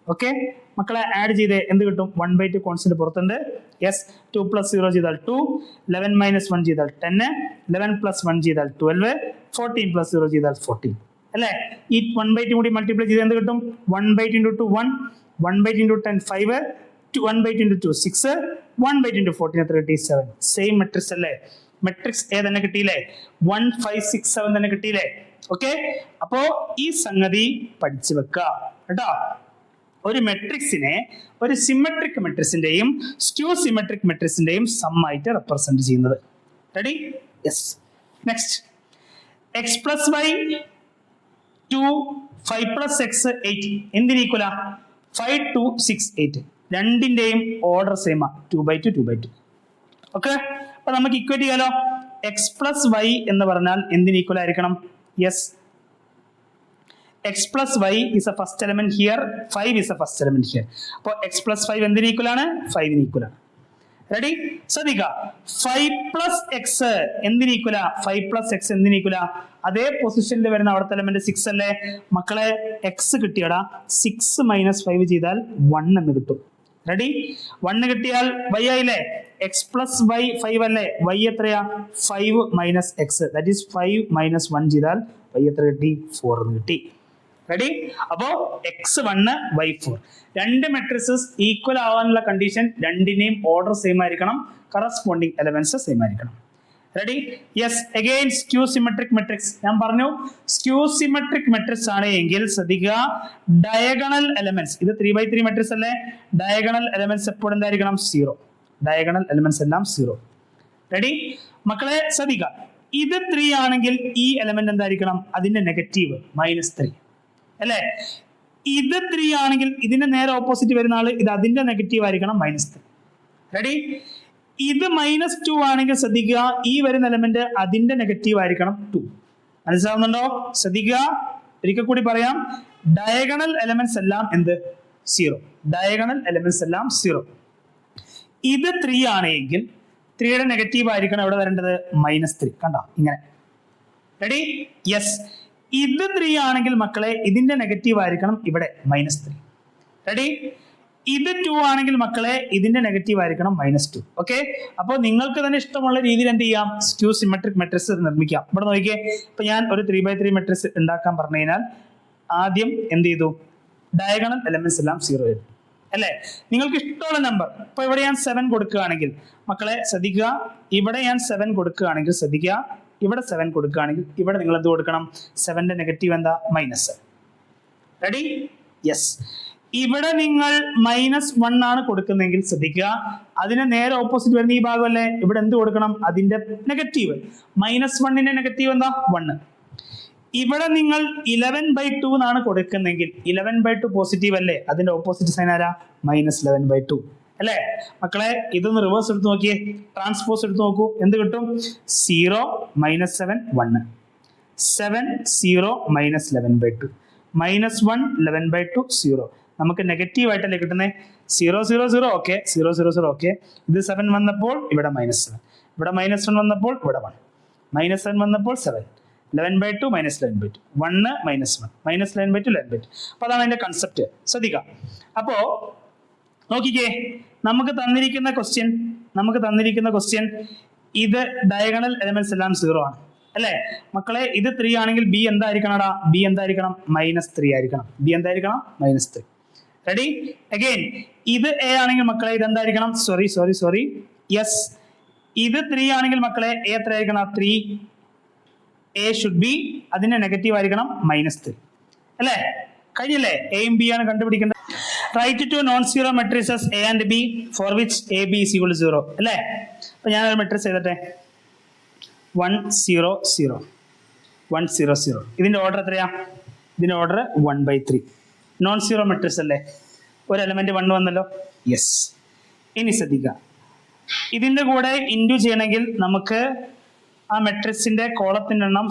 ഓക്കെ മക്കളെ, ആഡ് ചെയ്തേ. എന്ത് കിട്ടും? 1/2 കോൺസ്റ്റന്റ് പുറത്തുണ്ട്. യെസ്, 2 + 0 ചെയ്താൽ 2, 11 - 1 ചെയ്താൽ 10, 11 + 1 ചെയ്താൽ 12, 14 + 0 ചെയ്താൽ 14 അല്ലേ? ഈ 1/2 കൂടി മൾട്ടിപ്ലൈ ചെയ്ത് എന്ത് കിട്ടും? 1/2 × 2 1, 1/2 × 10 5, 1/2 × 2 6, 1/2 × 14 എത്ര കിട്ടി? 7. സെയിം മെട്രിക്സ് അല്ലേ? മെട്രിക്സ് എ തന്നെ കിട്ടിയില്ലേ? 1 5 6 7 തന്നെ കിട്ടിയില്ലേ? ഓക്കെ, അപ്പോ ഈ സംഗതി പഠിച്ചു വെക്കുക കേട്ടോ. ഒരു മെട്രിക്സിനെ ഒരു സിമെട്രിക് മെട്രിക്സിന്റെയും സ്ക്യൂ സിമെട്രിക് മെട്രിക്സിന്റെയും സം ആയിട്ട് റെപ്രസെന്റ് ചെയ്യുന്നത്. Ready? Yes. Next, x + y 2 5 + x 8 എന്തിന് ഈക്വലാ? 5 2 6 8. രണ്ടിന്റെയും ഓർഡർ സെയിം ആ, 2/2 2/2. ഓക്കെ, അപ്പൊ നമുക്ക് ഇക്വേറ്റ് ചെയ്യാലോ. x + y എന്ന് പറഞ്ഞാൽ എന്തിന് ഈക്വൽ ആയിരിക്കണം? Yes, x + y is a first element here, 5 is a first element here. അപ്പോൾ x + 5 എന്തിന് ഈക്വൽ ആണ്? 5 ന് ഈക്വൽ ആണ്. റെഡി? ശ്രദ്ധിക്കുക, 5 + x എന്തിന് ഈക്വലാ? 5 + x എന്തിന് ഈക്വലാ? അതേ പൊസിഷനിൽ വരുന്ന അവിടുത്തെ എലമെന്റ് 6 അല്ലേ? മക്കളെ, x കിട്ടിയടാ. 6 - 5 ചെയ്താൽ 1 എന്ന് കിട്ടും. റെഡി? 1 കിട്ടിയാൽ y ആയില്ലേ? എക്സ് പ്ലസ് വൈ 5 അല്ലേ, വൈ എത്രയാ 5 minus X, that is 5 minus 1 ചെയ്താൽ വൈ എത്ര കിട്ടി 4 എന്ന് കിട്ടി. റെഡി? അപ്പോ x1 y4 രണ്ട് മെട്രിക്സസ് ഈക്വൽ ആവാനുള്ള കണ്ടീഷൻ രണ്ടിനെയും ഓർഡർ സെയിം ആയിരിക്കണം, കറസ്പോണ്ടിങ് എലമെന്റ്സ് സെയിം ആയിരിക്കണം. Ready? Yes. Again skew symmetric matrix ഞാൻ പറഞ്ഞു. സ്ക്യൂ സിമെട്രിക് മെട്രിക്സ് ആണ് എങ്കിൽ ശ്രദ്ധിക്കുക, ഡയഗണൽ എലമെന്റ്സ്, ഇത് 3x3 മെട്രിക്സ് അല്ലേ, ഡയഗണൽ എലമെന്റ്സ് എപ്പോഴും എന്തായിരിക്കണം 0. ഡയഗണൽ എലമെന്റ്സ് എല്ലാം 0. റെഡി മക്കളെ? ശ്രദ്ധിക്കുക, ഇത് 3 ആണെങ്കിൽ ഈ എലമെന്റ് എന്തായിരിക്കണം, അതിന്റെ നെഗറ്റീവ് -3 അല്ലേ. ഇത് 3 ആണെങ്കിൽ ഇതിന്റെ നേരെ ഓപ്പോസിറ്റ് വരുന്ന ആള് ഇത് അതിന്റെ നെഗറ്റീവ് ആയിരിക്കണം -3. റെഡി? ഇത് -2 ആണെങ്കിൽ ശ്രദ്ധിക്കുക, ഈ വരുന്ന എലമെന്റ് അതിന്റെ നെഗറ്റീവ് ആയിരിക്കണം 2. മനസ്സിലാവുന്നുണ്ടോ? ശ്രദ്ധിക്കുക, ഒരിക്കൽ കൂടി പറയാം, ഡയഗണൽ എലമെന്റ്സ് എല്ലാം എന്ത് 0. ഡയഗണൽ എലമെന്റ്സ് എല്ലാം 0. ഇത് 3 ആണെങ്കിൽ 3യുടെ നെഗറ്റീവ് ആയിരിക്കണം എവിടെ വരേണ്ടത് -3. കണ്ടോ ഇങ്ങനെ. റെഡി? യെസ്. ഇത് 3 ആണെങ്കിൽ മക്കളെ ഇതിന്റെ നെഗറ്റീവ് ആയിരിക്കണം ഇവിടെ -3. റെഡി? ഇത് 2 ആണെങ്കിൽ മക്കളെ ഇതിന്റെ നെഗറ്റീവ് ആയിരിക്കണം -2. ഓക്കെ, അപ്പോൾ നിങ്ങൾക്ക് തന്നെ ഇഷ്ടമുള്ള രീതിയിൽ എന്ത് ചെയ്യാം, സ്ക്യൂ സിമെട്രിക് മെട്രിക്സ് നിർമ്മിക്കാം. ഇവിടെ നോക്കിയേ, ഇപ്പൊ ഞാൻ ഒരു 3x3 മെട്രിക്സ് ഉണ്ടാക്കാൻ പറഞ്ഞു കഴിഞ്ഞാൽ ആദ്യം എന്ത് ചെയ്തു, ഡയഗണൽ എലമെന്റ്സ് എല്ലാം 0 ആയിരുന്നു അല്ലേ. നിങ്ങൾക്ക് ഇഷ്ടമുള്ള നമ്പർ, ഇപ്പൊ ഇവിടെ ഞാൻ 7 കൊടുക്കുകയാണെങ്കിൽ മക്കളെ ശ്രദ്ധിക്കുക, ഇവിടെ ഞാൻ 7 കൊടുക്കുകയാണെങ്കിൽ ശ്രദ്ധിക്കുക, ഇവിടെ 7 കൊടുക്കുകയാണെങ്കിൽ ഇവിടെ നിങ്ങൾ എന്ത് കൊടുക്കണം, 7ന്റെ നെഗറ്റീവ് എന്താ -. റെഡി? യെസ്. ഇവിടെ നിങ്ങൾ -1 ആണ് കൊടുക്കുന്നെങ്കിൽ ശ്രദ്ധിക്കുക, അതിന് നേരെ ഓപ്പോസിറ്റ് വരുന്ന ഈ ഭാഗമല്ലേ, ഇവിടെ എന്ത് കൊടുക്കണം, അതിന്റെ നെഗറ്റീവ് -1ന്റെ നെഗറ്റീവ് എന്താ 1. ഇവിടെ നിങ്ങൾ 11/2 എന്നാണ് കൊടുക്കുന്നെങ്കിൽ 11/2 പോസിറ്റീവ് അല്ലേ, അതിന്റെ ഓപ്പോസിറ്റ് സൈൻ ആരാ, -11/2 അല്ലേ. മക്കളെ ഇതൊന്ന് റിവേഴ്സ് എടുത്ത് നോക്കിയേ, ട്രാൻസ്പോസ് എടുത്ത് നോക്കൂ, എന്ത് കിട്ടും, 0 -7 1, 7 0 -11/2, -1 11/2 0. നമുക്ക് നെഗറ്റീവ് ആയിട്ടല്ലേ കിട്ടുന്നത്, 0 0 0 ഓക്കെ, 0 0 0 ഓക്കെ. ഇത് 7 വന്നപ്പോൾ ഇവിടെ -7, ഇവിടെ -1 വന്നപ്പോൾ ഇവിടെ 1, -7 വന്നപ്പോൾ 7, 11/2 -11/2, 1 -1 -11/2 11/2. അപ്പൊ അതാണ് അതിന്റെ കൺസെപ്റ്റ്. ശ്രദ്ധിക്കാം. അപ്പോ നോക്കിക്കേ, നമുക്ക് തന്നിരിക്കുന്ന ക്വസ്റ്റ്യൻ ഇത് ഡയഗണൽ എലമെന്റ്സ് എല്ലാം 0 ആണ് അല്ലേ മക്കളെ. ഇത് 3 ആണെങ്കിൽ ബി എന്തായിരിക്കണം, ബി എന്തായിരിക്കണം -3 ആയിരിക്കണം, ബി എന്തായിരിക്കണം -3. റെഡി? അഗൈൻ ഇത് എ ആണെങ്കിൽ മക്കളെ ഇത് എന്തായിരിക്കണം, സോറി യെസ്, ഇത് 3 ആണെങ്കിൽ മക്കളെ എ എത്ര ആയിരിക്കണം, 3. എ ഷുഡ് ബി, അതിന്റെ നെഗറ്റീവ് ആയിരിക്കണം -3 അല്ലേ. കഴിഞ്ഞല്ലേ? എയും ബി ആണ് കണ്ടുപിടിക്കേണ്ടത്. Write two non zero matrices A and B for which A B is equal to 0 അല്ലേ. അപ്പൊ ഞാനൊരു മെട്രിക്സ് എഴുതട്ടെ, 1 0 0 1 0 0. ഇതിന്റെ ഓർഡർ എത്രയാ, ഇതിന്റെ ഓർഡർ 1/3. നോൺ സീറോ മെട്രിക്സ് അല്ലേ, ഒരു എലമെന്റ് 1 വന്നല്ലോ. യെസ്. ഇനി ശ്രദ്ധിക്കുക, ഇതിന്റെ കൂടെ ഇൻഡു ചെയ്യണമെങ്കിൽ നമുക്ക് ആ മെട്രിക്സിന്റെ കോളത്തിന്റെ എണ്ണം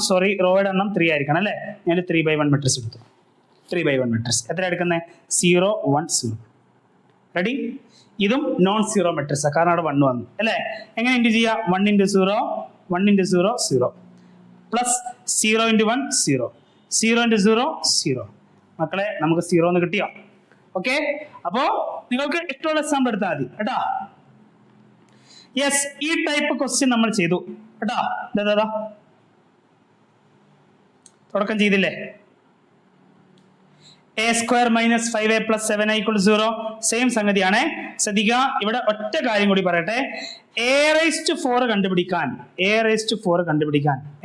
റോയുടെ എണ്ണം 3 ആയിരിക്കണം അല്ലേ. ഞാൻ 3/1 മെട്രിക്സ് എടുത്തു. 3/1 മെട്രിക്സ് എത്ര എടുക്കുന്നത്, 0 1 0. റെഡി? ഇതും നോൺ സീറോ മെട്രിക്സ് കാരണം അവിടെ 1 വന്നു അല്ലേ. എങ്ങനെ ഇൻഡു ചെയ്യാം, 1 × 0 1 × 0 0 പ്ലസ് 0 × 1 0 0 × 0 0. മക്കളെ നമുക്ക് 0 എന്ന് കിട്ടിയോ? ഓക്കെ, അപ്പോ നിങ്ങൾക്ക് ഇഷ്ടമുള്ള എക്സാമ്പിൾ എടുത്താൽ മതി കേട്ടാ. യെസ്, ഈ ടൈപ്പ് ക്വസ്റ്റ്യൻ നമ്മൾ ചെയ്തു കേട്ടാ. തുടക്കം ചെയ്തില്ലേ, a² - 5a + 7a = 0. സെയിം സംഗതിയാണ്. ശ്രദ്ധിക്കുക, ഇവിടെ ഒറ്റ കാര്യം കൂടി പറയട്ടെ, a⁴ കണ്ടുപിടിക്കാൻ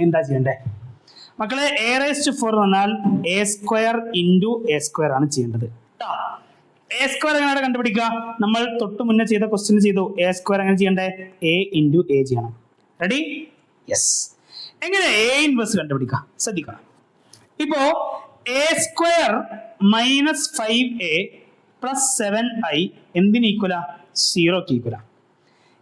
എന്താ ചെയ്യണ്ടേ മക്കളെ, a⁴ എന്ന് പറഞ്ഞാൽ a² × a² ആണ് ചെയ്യേണ്ടത്. a² എങ്ങനെയാണ് കണ്ടുപിടിക്കുക, നമ്മൾ തൊട്ട് മുന്നേ ചെയ്ത ക്വസ്റ്റ്യൻ ചെയ്തു. a² എങ്ങനെ ചെയ്യണ്ടേ, a × a ചെയ്യണം. റെഡി? യെസ്. എങ്ങനെ a ഇൻവേഴ്സ് കണ്ടുപിടിക്കാം, ശ്രദ്ധിക്കണം. ഇപ്പോ a² - 5a + 7i എന്തിന് ഈക്വലാ, 0ക്ക് ഈക്വലാ.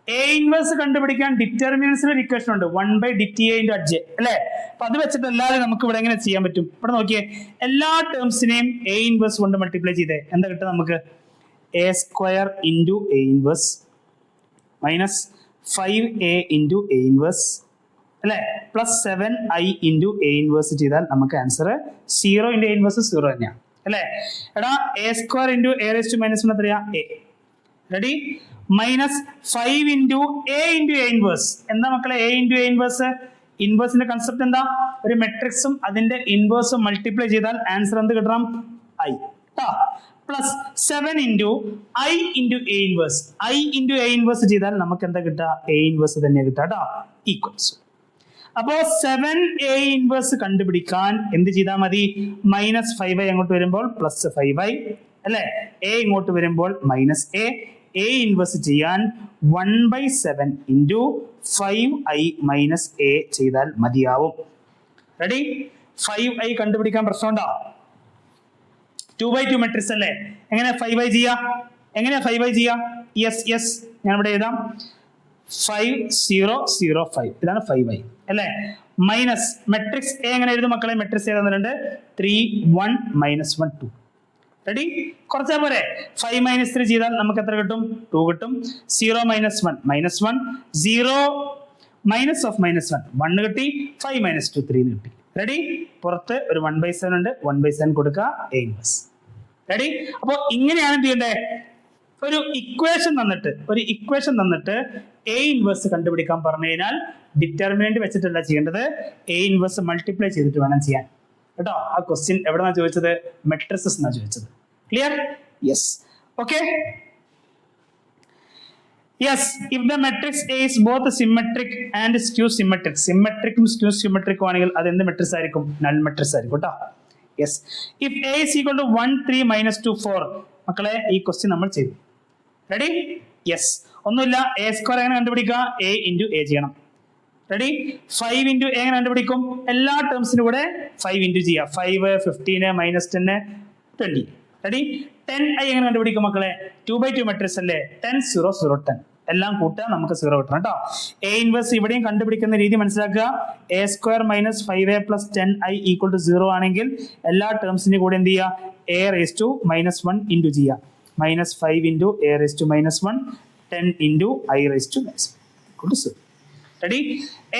a ഇൻവേഴ്സ് കണ്ടുപിടിക്കാൻ ഡിറ്റർമിനൻസിന് ഒരു ഇക്വേഷൻ ഉണ്ട്, 1/dta × hj അല്ലേ. അപ്പൊ അത് വെച്ചിട്ട് എല്ലാവരും നമുക്ക് ഇവിടെ എങ്ങനെ ചെയ്യാൻ പറ്റും, ഇവിടെ നോക്കിയേ, എല്ലാ ടേംസിനെയും a ഇൻവേഴ്സ് കൊണ്ട് മൾട്ടിപ്ലൈ ചെയ്തേ എന്താ കിട്ടുക നമുക്ക്, a² × a inverse - 5a × a inverse അല്ലെ പ്ലസ് 7i × a ഇൻവേഴ്സ് ചെയ്താൽ നമുക്ക് ആൻസർ 0 × a ഇൻവേഴ്സ് 0 തന്നെയാണ് അല്ലെ. എടാ a² × a⁻⁻1 എത്രയാ, a ready? Minus 5 into A into A inverse. എന്താ മക്കളെ എ ഇൻറ്റു എ ഇൻവേഴ്സ്? ഇൻവേഴ്സിന്റെ കൺസെപ്റ്റ് എന്താ? ഒരു മെട്രിക്സും അതിന്റെ ഇൻവേഴ്സും മൾട്ടിപ്ലൈ ചെയ്താൽ ആൻസർ എന്ത് കിട്ടണം? I. Plus 7 into I into A inverse. I into A inverse ചെയ്താൽ നമുക്ക് എന്താ കിട്ടുക? എ ഇൻവേഴ്സ് തന്നെ കിട്ടുക കേട്ടോ. ഈക്വൽസ്. അപ്പോ 7 എ ഇൻവേഴ്സ് കണ്ടുപിടിക്കാൻ എന്ത് ചെയ്താൽ മതി? മൈനസ് 5i അങ്ങോട്ട് വരുമ്പോൾ പ്ലസ് 5i അല്ലെ? എ ഇങ്ങോട്ട് വരുമ്പോൾ മൈനസ് എ. എ ഇൻവേഴ്സ് ചെയ്യാൻ 1/7 ഇൻറ്റു 5i മൈനസ് എ ചെയ്താൽ മതിയാവും. റെഡി? 5i കണ്ടുപിടിക്കാൻ പ്രശ്നമുണ്ടോ? 2/2 മെട്രിക്സ് അല്ലേ? എങ്ങനെ 5i ചെയ്യാ? എങ്ങനെയാ 5i ചെയ്യാ? യെസ് ഞാൻ ഇവിടെ എഴുതാം. 5 0 0 5 ഇതാണ് 5i അല്ലേ? മൈനസ് മെട്രിക്സ് എ എങ്ങനെ എഴുതും മക്കളെ? മെട്രിക്സ് എഴുതുന്നുണ്ട് 3 1 -1 2. റെഡി? കുറച്ചാ പോരെ? 5 - 3 ചെയ്താൽ നമുക്ക് എത്ര കിട്ടും? 2 കിട്ടും. 0 - 1 -1 0 മൈനസ് ഓഫ് -1 1 കിട്ടി. 5 - 2 3 കിട്ടി. റെഡി? പുറത്ത് ഒരു 1/7 ഉണ്ട്. 1/7 കൊടുക്കുക. A inverse. റെഡി? അപ്പൊ ഇങ്ങനെയാണ് എന്ത് ചെയ്യണ്ടേ? ഒരു ഇക്വേഷൻ തന്നിട്ട് എ ഇൻവേഴ്സ് കണ്ടുപിടിക്കാൻ പറഞ്ഞു കഴിഞ്ഞാൽ ഡിറ്റർമിനന്റ് വെച്ചിട്ടല്ല ചെയ്യേണ്ടത്, എ ഇൻവേഴ്സ് മൾട്ടിപ്ലൈ ചെയ്തിട്ട് വേണം ചെയ്യാൻ കേട്ടോ. ആ ക്വസ്റ്റ്യൻ എവിടെന്നാ ചോദിച്ചത്? മെട്രിസസ് എന്നാ ചോദിച്ചത്. Clear? Yes. Okay. Yes. If the matrix A is both symmetric and skew symmetric. സിമെട്രിക്കും സ്ക്യൂ സിമെട്രിക്കും ആണെങ്കിൽ അത് എന്ത് മെട്രിക്സ് ആയിരിക്കും? നൾ മെട്രിക്സ് ആയിരിക്കും കേട്ടോ. Yes. If A is equal to 1 3 - 2 4. മക്കളെ ഈ ക്വസ്റ്റ്യൻ നമ്മൾ ചെയ്തു. റെഡി? യെസ്. ഒന്നുമില്ല. എ സ്ക്വയർ എങ്ങനെ കണ്ടുപിടിക്കുക? എ ഇൻറ്റു എ ചെയ്യണം. റെഡി? 5 ഇൻറ്റു എ എങ്ങനെ കണ്ടുപിടിക്കും? എല്ലാ ടേംസിനും കൂടെ 5 ഇൻറ്റു ചെയ്യാം. 5 15 -10 20. റെഡി? 10i എങ്ങനെ കണ്ടുപിടിക്കും മക്കളെ? 2/2 മെട്രിക്സ് അല്ലേ? 10 0 0 10 എല്ലാം കൂട്ടുക, നമുക്ക് 0 കിട്ടണം കേട്ടോ. എ ഇൻവേഴ്സ് ഇവിടെയും കണ്ടുപിടിക്കുന്ന രീതി മനസ്സിലാക്കുക. A square minus 5a plus 10i equal to 0 ആണെങ്കിൽ എല്ലാ ടേംസിന്റെ കൂടെ എന്ത് ചെയ്യുക? എ റേസ് ടു -1 ഇൻറ്റു ചെയ്യുക. -5 into A raise to -1 10 into I raise to -0. Ready?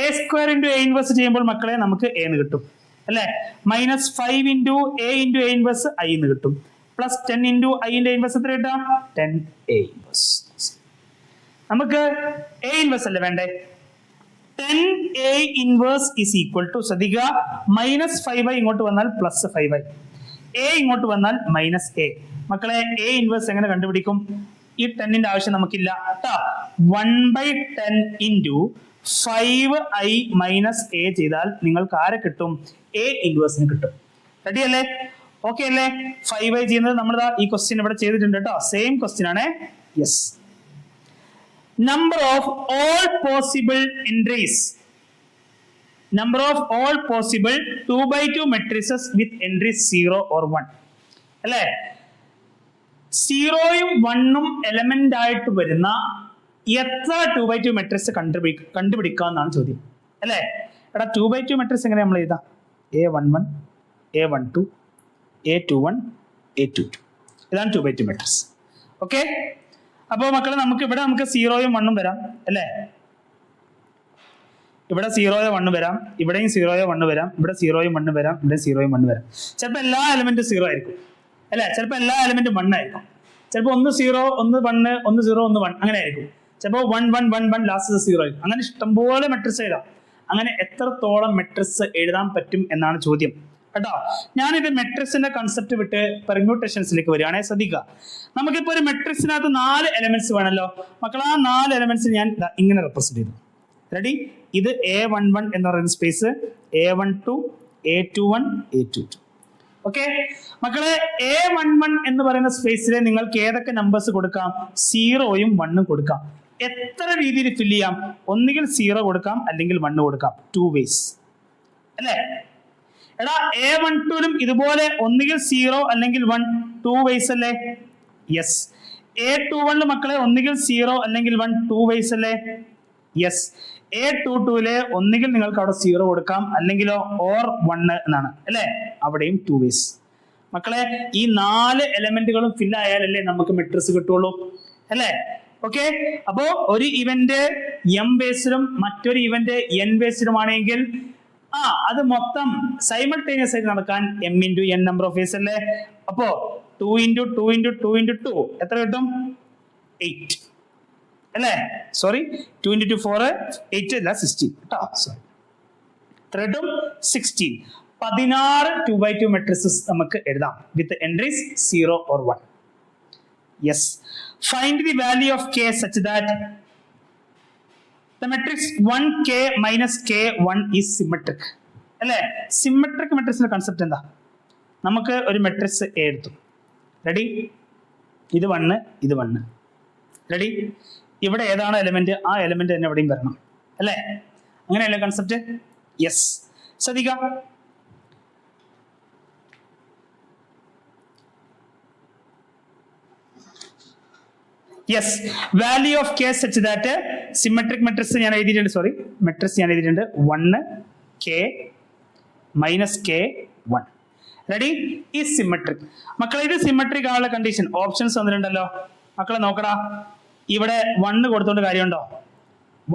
A square into A inverse ചെയ്യുമ്പോൾ മക്കളെ നമുക്ക് എ എന്ന് കിട്ടും അല്ലെ? -5 into A into A inverse I എന്ന് കിട്ടും. പ്ലസ് 10 ഇൻറ്റു ഐന്റെ ഇൻവേഴ്സ് എത്ര കിട്ടാം? 10 എ ഇൻവേഴ്സ്. നമുക്ക് എ ഇൻവേഴ്സ് അല്ലേ വേണ്ടേ? 10 A inverse is equal to, ശ്രദ്ധിക്കുക, -5i ഇങ്ങോട്ട് വന്നാൽ +5i, എ ഇങ്ങോട്ട് വന്നാൽ -a. മക്കളെ എ ഇൻവേഴ്സ് എങ്ങനെ കണ്ടുപിടിക്കും? ഈ 10ന്റെ ആവശ്യം നമുക്കില്ല. 1/10 ഇൻറ്റു 5i മൈനസ് എ ചെയ്താൽ നിങ്ങൾക്ക് ആരെ കിട്ടും? എ ഇൻവേഴ്സിന് കിട്ടും. റെഡി അല്ലേ? ഓക്കെ അല്ലേ? 5i ചെയ്യുന്നത് നമ്മൾ ഈ ക്വസ്റ്റ്യൻ ഇവിടെ ചെയ്തിട്ടുണ്ട് കേട്ടോ. സെയിം ക്വസ്റ്റ്യൻ ആണ്. Yes. Number of all possible entries. Number of all possible 2/2 matrices with entries 0 or 1. അല്ലേ? 0യും 1ഉം എലമെന്റ് ആയിട്ട് വരുന്ന എത്ര 2/2 മെട്രിക്സ് കണ്ടുപിടിക്കാന്നാണ് ചോദ്യം അല്ലേ? എടാ 2/2 മെട്രിക്സ് എങ്ങനെ നമ്മൾ എഴുതാം? A11 A12 A21 A22 ഇതാണ് 2/2 മെട്രിക്സ്. ഓക്കെ. അപ്പോൾ മക്കളെ നമുക്ക് 0യും 1ഉം വരാം അല്ലേ? ഇവിടെ 0യോ 1 വരാം, ഇവിടെയും 0യോ 1 വരാം, ഇവിടെ 0യും 1 വരാം, ഇവിടെ 0യും 1 വരാം. ചിലപ്പോൾ എല്ലാ എലമെന്റും 0 ആയിരിക്കും അല്ലെ? ചിലപ്പോൾ എല്ലാ എലമെന്റും 1 ആയിരിക്കും. ചിലപ്പോൾ 1 0 1 1 1 0 1 1 അങ്ങനെ ആയിരിക്കും. ചിലപ്പോൾ 1 1 1 1 ലാസ്റ്റ് 0 ആയിരിക്കും. അങ്ങനെ ഇഷ്ടംപോലെ മെട്രിക്സ് എഴുതാം. അങ്ങനെ എത്രത്തോളം മെട്രിക്സ് എഴുതാൻ പറ്റും എന്നാണ് ചോദ്യം കേട്ടോ. ഞാനിത് മെട്രിക്സിന്റെ കൺസെപ്റ്റ് വിട്ട് പെർമ്യൂട്ടേഷൻസിലേക്ക് വരികയാണെങ്കിൽ ശ്രദ്ധിക്കുക. നമുക്കിപ്പോ ഒരു മെട്രിക്സിനകത്ത് 4 എലമെന്റ്സ് വേണമല്ലോ മക്കൾ. ആ 4 എലമെന്റ്സ് ഞാൻ ഇങ്ങനെ റെപ്രസെന്റ് ചെയ്തു. റെഡി? ഇത് A11 എന്ന് പറയുന്ന space, A12 A21 A22. Okay മക്കളെ, A11 എന്ന് പറയുന്ന സ്പേസിൽ നിങ്ങൾക്ക് ഏതൊക്കെ നമ്പേഴ്സ് കൊടുക്കാം? 0യും 1ഉം കൊടുക്കാം. എത്ര രീതിയിൽ ഫില്ല് ചെയ്യാം? ഒന്നുകിൽ 0 കൊടുക്കാം, അല്ലെങ്കിൽ 1 കൊടുക്കാം. 2 ways അല്ലേ? എടാ A12ലും ഇതുപോലെ ഒന്നുകിൽ 0 അല്ലെങ്കിൽ 1 2 ways അല്ലേ? യെസ്. A21 മക്കളെ ഒന്നുകിൽ 0 അല്ലെങ്കിൽ 1 2 ways അല്ലേ? യെസ്. A22 ഒന്നുകിൽ നിങ്ങൾക്ക് അവിടെ 0 കൊടുക്കാം, അല്ലെങ്കിലോ ഓർ 1 എന്നാണ് അല്ലേ? അവിടെയും 2 ways. മക്കളെ ഈ 4 എലമെന്റുകളും ഫില്ല് ആയാലല്ലേ നമുക്ക് മെട്രിക്സ് കിട്ടുള്ളൂ അല്ലേ? ഓക്കെ. അപ്പോ ഒരു ഇവന്റ് m ബേസിലും മറ്റൊരു ഇവന്റ് n ബേസിലുമാണെങ്കിൽ അത് മൊത്തം സൈമൾട്ടേനിയസ് ആയിട്ട് നടക്കാൻ m × n number of ways അല്ലേ? അപ്പോ 2 × 2 × 2 × 2 എത്ര കിട്ടും? 8 അല്ലേ? സോറി, 2 into 2 4 8 അല്ല 16 കേട്ടോ. സോറി, ത്രെഡും 16. 16 2x2 മെട്രിക്സസ് നമുക്ക് എഴുതാം വിത്ത് entries 0 or 1. Yes, find the value of k such that the matrix 1k minus k1 is symmetric. അല്ലേ? സിമെട്രിക് മെട്രിക്സിന്റെ കൺസെപ്റ്റ് എന്താ? നമുക്ക് ഒരു മെട്രിക്സ് എ എടുത്തു. റെഡി? ഇത് 1, ഇത് 1. റെഡി? ഇവിടെ ഏതാണ് എലിമെന്റ്, ആ എലിമെന്റ് തന്നെ എവിടെയും വരണം അല്ലേ? അങ്ങനെയല്ലേ കൺസെപ്റ്റ്? യെസ്, ശ്രദ്ധിക്കാം. Yes, value of K such that symmetric matrix ഞാൻ എഴുതിയിട്ടുണ്ട്. സോറി, മെട്രിക്സ് ഞാൻ എഴുതിയിട്ടുണ്ട് 1k minus k1. റെഡി? ഈ സിമെട്രിക്. മക്കളെ, ഇത് സിമെട്രിക് ആയുള്ള കണ്ടീഷൻ ഓപ്ഷൻസ് വന്നിട്ടുണ്ടല്ലോ. മക്കളെ നോക്കടാ, ഇവിടെ 1 കൊടുത്തോണ്ട് കാര്യമുണ്ടോ?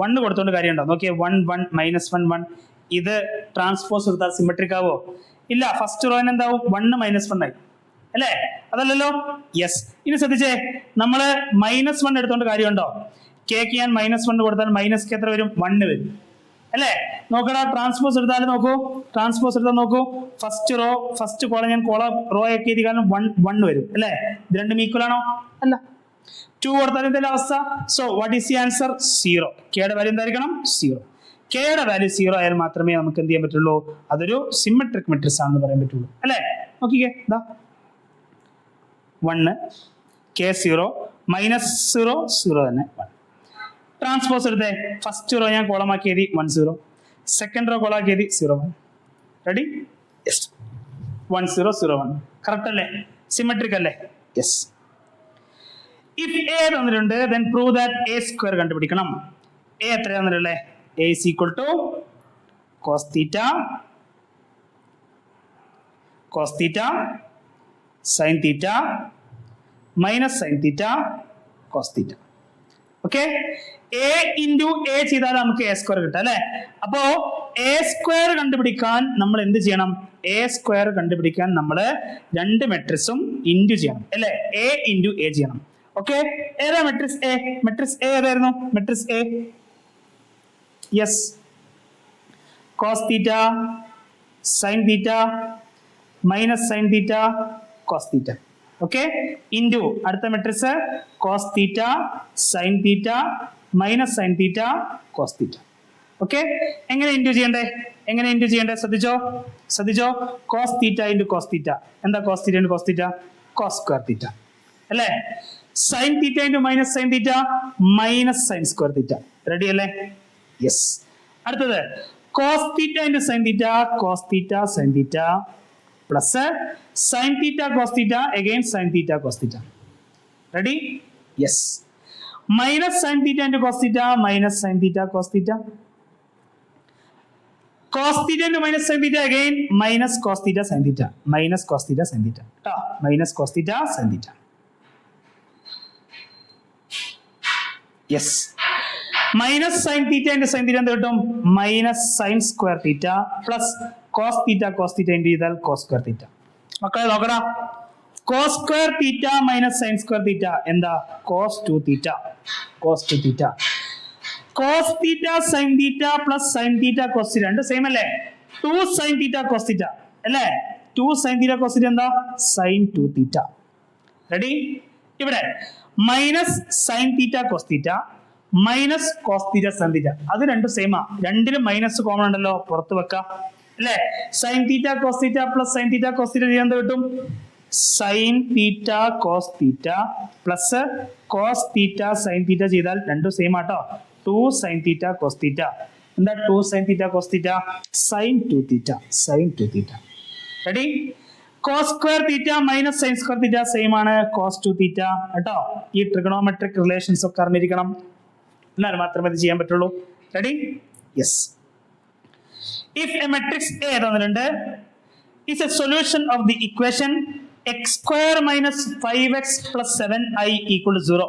1 കൊടുത്തോണ്ട് കാര്യമുണ്ടോ? നോക്കിയേ, 1 1 -1 1. ഇത് ട്രാൻസ്പോസ് എടുത്താൽ സിമെട്രിക് ആവോ? ഇല്ല. ഫസ്റ്റ് റോയിന് എന്താവും? 1 -1 ആയി അല്ലേ? അതല്ലല്ലോ. യെസ്, ഇനി ശ്രദ്ധിച്ചേ, നമ്മള് -1 എടുത്തോണ്ട് കാര്യമുണ്ടോ? കേക്ക് ഞാൻ -1 കൊടുത്താൽ മൈനസ് കെ എത്ര വരും? 1 വരും അല്ലേ? നോക്കടാ, ട്രാൻസ്പോസ് എടുത്താൽ നോക്കൂ, ട്രാൻസ്പോസ് എടുത്താൽ നോക്കൂ, ഫസ്റ്റ് റോ ഫസ്റ്റ് കോളം ഞാൻ റോ ഒക്കെ എഴുതി, കാരണം 1 വരും അല്ലേ? ഇത് രണ്ടും ഈക്വൽ ആണോ? അല്ല. 2 കൊടുത്താൽ എന്തെങ്കിലും അവസ്ഥ. So what is the answer? 0. കെയുടെ വാല്യൂ എന്തായിരിക്കണം? 0. കെയുടെ വാല്യൂ 0 ആയാൽ മാത്രമേ നമുക്ക് എന്ത് ചെയ്യാൻ പറ്റുള്ളൂ? അതൊരു സിമെട്രിക് മെട്രിക്സ് ആണെന്ന് പറയാൻ പറ്റുള്ളൂ അല്ലേ? നോക്കിക്കേ, ഇതാ 1 k0 -0 0 തന്നെ 1. ട്രാൻസ്പോസ് എടുത്തേ, ഫസ്റ്റ് റോ ഞാൻ കോളമാക്കി എഴുതി 1 0, സെക്കൻഡ് റോ കോളമാക്കി എഴുതി 0 1. റെഡി? യെസ്, 1 0 0 1. കറക്റ്റ് അല്ലേ? സിമെട്രിക് അല്ലേ? യെസ്. ഇഫ് എ തന്നിട്ടുണ്ട്, then prove that a square കണ്ടുപിടിക്കണം. എ എത്ര തന്നിട്ടുള്ളേ? a is equal to cos theta sin theta minus sin theta cos theta. Okay, a into a ചെയ്താൽ നമുക്ക് a square കിട്ടും അല്ലെ? അപ്പോ a സ്ക്വയർ കണ്ടുപിടിക്കാൻ നമ്മൾ എന്ത് ചെയ്യണം? a സ്ക്വയർ കണ്ടുപിടിക്കാൻ നമ്മൾ രണ്ട് മെട്രിക്സും ഇൻറ്റു ചെയ്യണം അല്ലെ? a into a ചെയ്യണം. ഓക്കെ, ഏതാ മെട്രിക്സ് എ? മെട്രിക്സ് എ ഏതായിരുന്നു? Matrix A, yes, cos theta sin theta minus sin theta cos theta. Okay, into അടുത്ത matrix cos theta sin theta minus sin theta cos theta. Okay, എങ്ങനെ into ചെയ്യണ്ടേ? ശ്രദ്ധിച്ചോ. cos theta into cos theta. എന്താ cos theta into cos theta? cos square theta അല്ലേ? sin theta into minus sin theta minus sin square theta. Ready അല്ലേ? Yes. അടുത്തത് cos theta into sin theta cos theta sin theta plus sin theta cos theta again sin theta cos theta. Ready? Yes. Minus sin theta into cos theta minus sin theta cos theta. Cos theta into minus sin theta again minus cos theta sin theta minus cos theta sin theta. Minus cos theta sin theta. Yes. Minus sin theta into sin theta എന്ത് കിട്ടും? minus sin square theta plus cos theta into ചെയ്താൽ cos square theta. മക്കളെ നോക്കടാ, cos square theta minus sin square theta എന്താ? cos 2 theta. cos theta sin theta plus sin theta cos theta രണ്ട് same അല്ലേ? 2 sin theta cos theta അല്ലേ? 2 sin theta cos theta എന്താ? sin 2 theta. Ready? ഇവിടെ minus sin theta cos theta minus cos theta sin theta, അത് രണ്ടും സെയിമാ. രണ്ടിലും minus common ഉണ്ടല്ലോ, പുറത്ത് വെക്കാം അല്ലേ? sin theta cos theta plus sin theta cos theta ചെയ്യാൻ കിട്ടും? sin theta cos theta plus cos theta sin theta ചെയ്താൽ രണ്ടും സെയിം ആട്ടോ. 2 sin theta cos theta എന്താ? 2 sin theta cos theta sin 2 theta. Ready? cos square theta minus sin square theta same ആണ്, cos 2 theta കേട്ടോ. ഈ trigonometric relations ഒക്കെ അറിഞ്ഞിരിക്കണം, എന്നാൽ മാത്രമേ ഇത് ചെയ്യാൻ പറ്റുള്ളൂ. Ready? Yes. If a matrix A തന്നിട്ടുണ്ട് is a solution of the equation x square minus 5x plus 7i equal to 0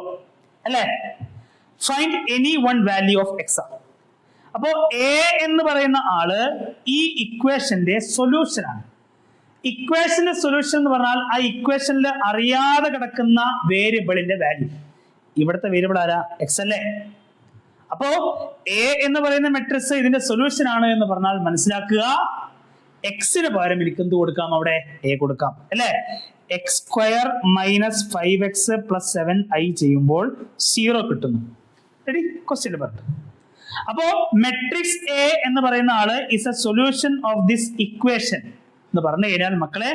അല്ലേ? Find any one value of x. അപ്പോ A എന്ന് പറയുന്ന ആള് ഈ ഇക്വേഷന്റെ സൊല്യൂഷൻ ആണ്. ഇക്വേഷന്റെ സൊല്യൂഷൻ എന്ന് പറഞ്ഞാൽ ആ ഇക്വേഷനിൽ അറിയാതെ കിടക്കുന്ന വേരിയബിളിന്റെ വാല്യൂ. ഇവിടുത്തെ വേരിയബിൾ ആരാ? എക്സ് അല്ലേ? അപ്പോ എ എന്ന് പറയുന്ന മെട്രിക്സ് ഇതിന്റെ സൊല്യൂഷൻ ആണ് എന്ന് പറഞ്ഞാൽ മനസ്സിലാക്കുക, എക്സിന് പകരം എനിക്ക് എന്ത് കൊടുക്കാം? അവിടെ എ കൊടുക്കാം അല്ലെ? X square minus 5x plus 7i ചെയ്യുമ്പോൾ 0 കിട്ടുന്നു. റെഡി? ക്വസ്റ്റ്യൻ പറഞ്ഞു. അപ്പോ മെട്രിക്സ് എ എന്ന് പറയുന്ന ആള് is A solution of this equation എന്ന് പറഞ്ഞു കഴിഞ്ഞാൽ മക്കളെ,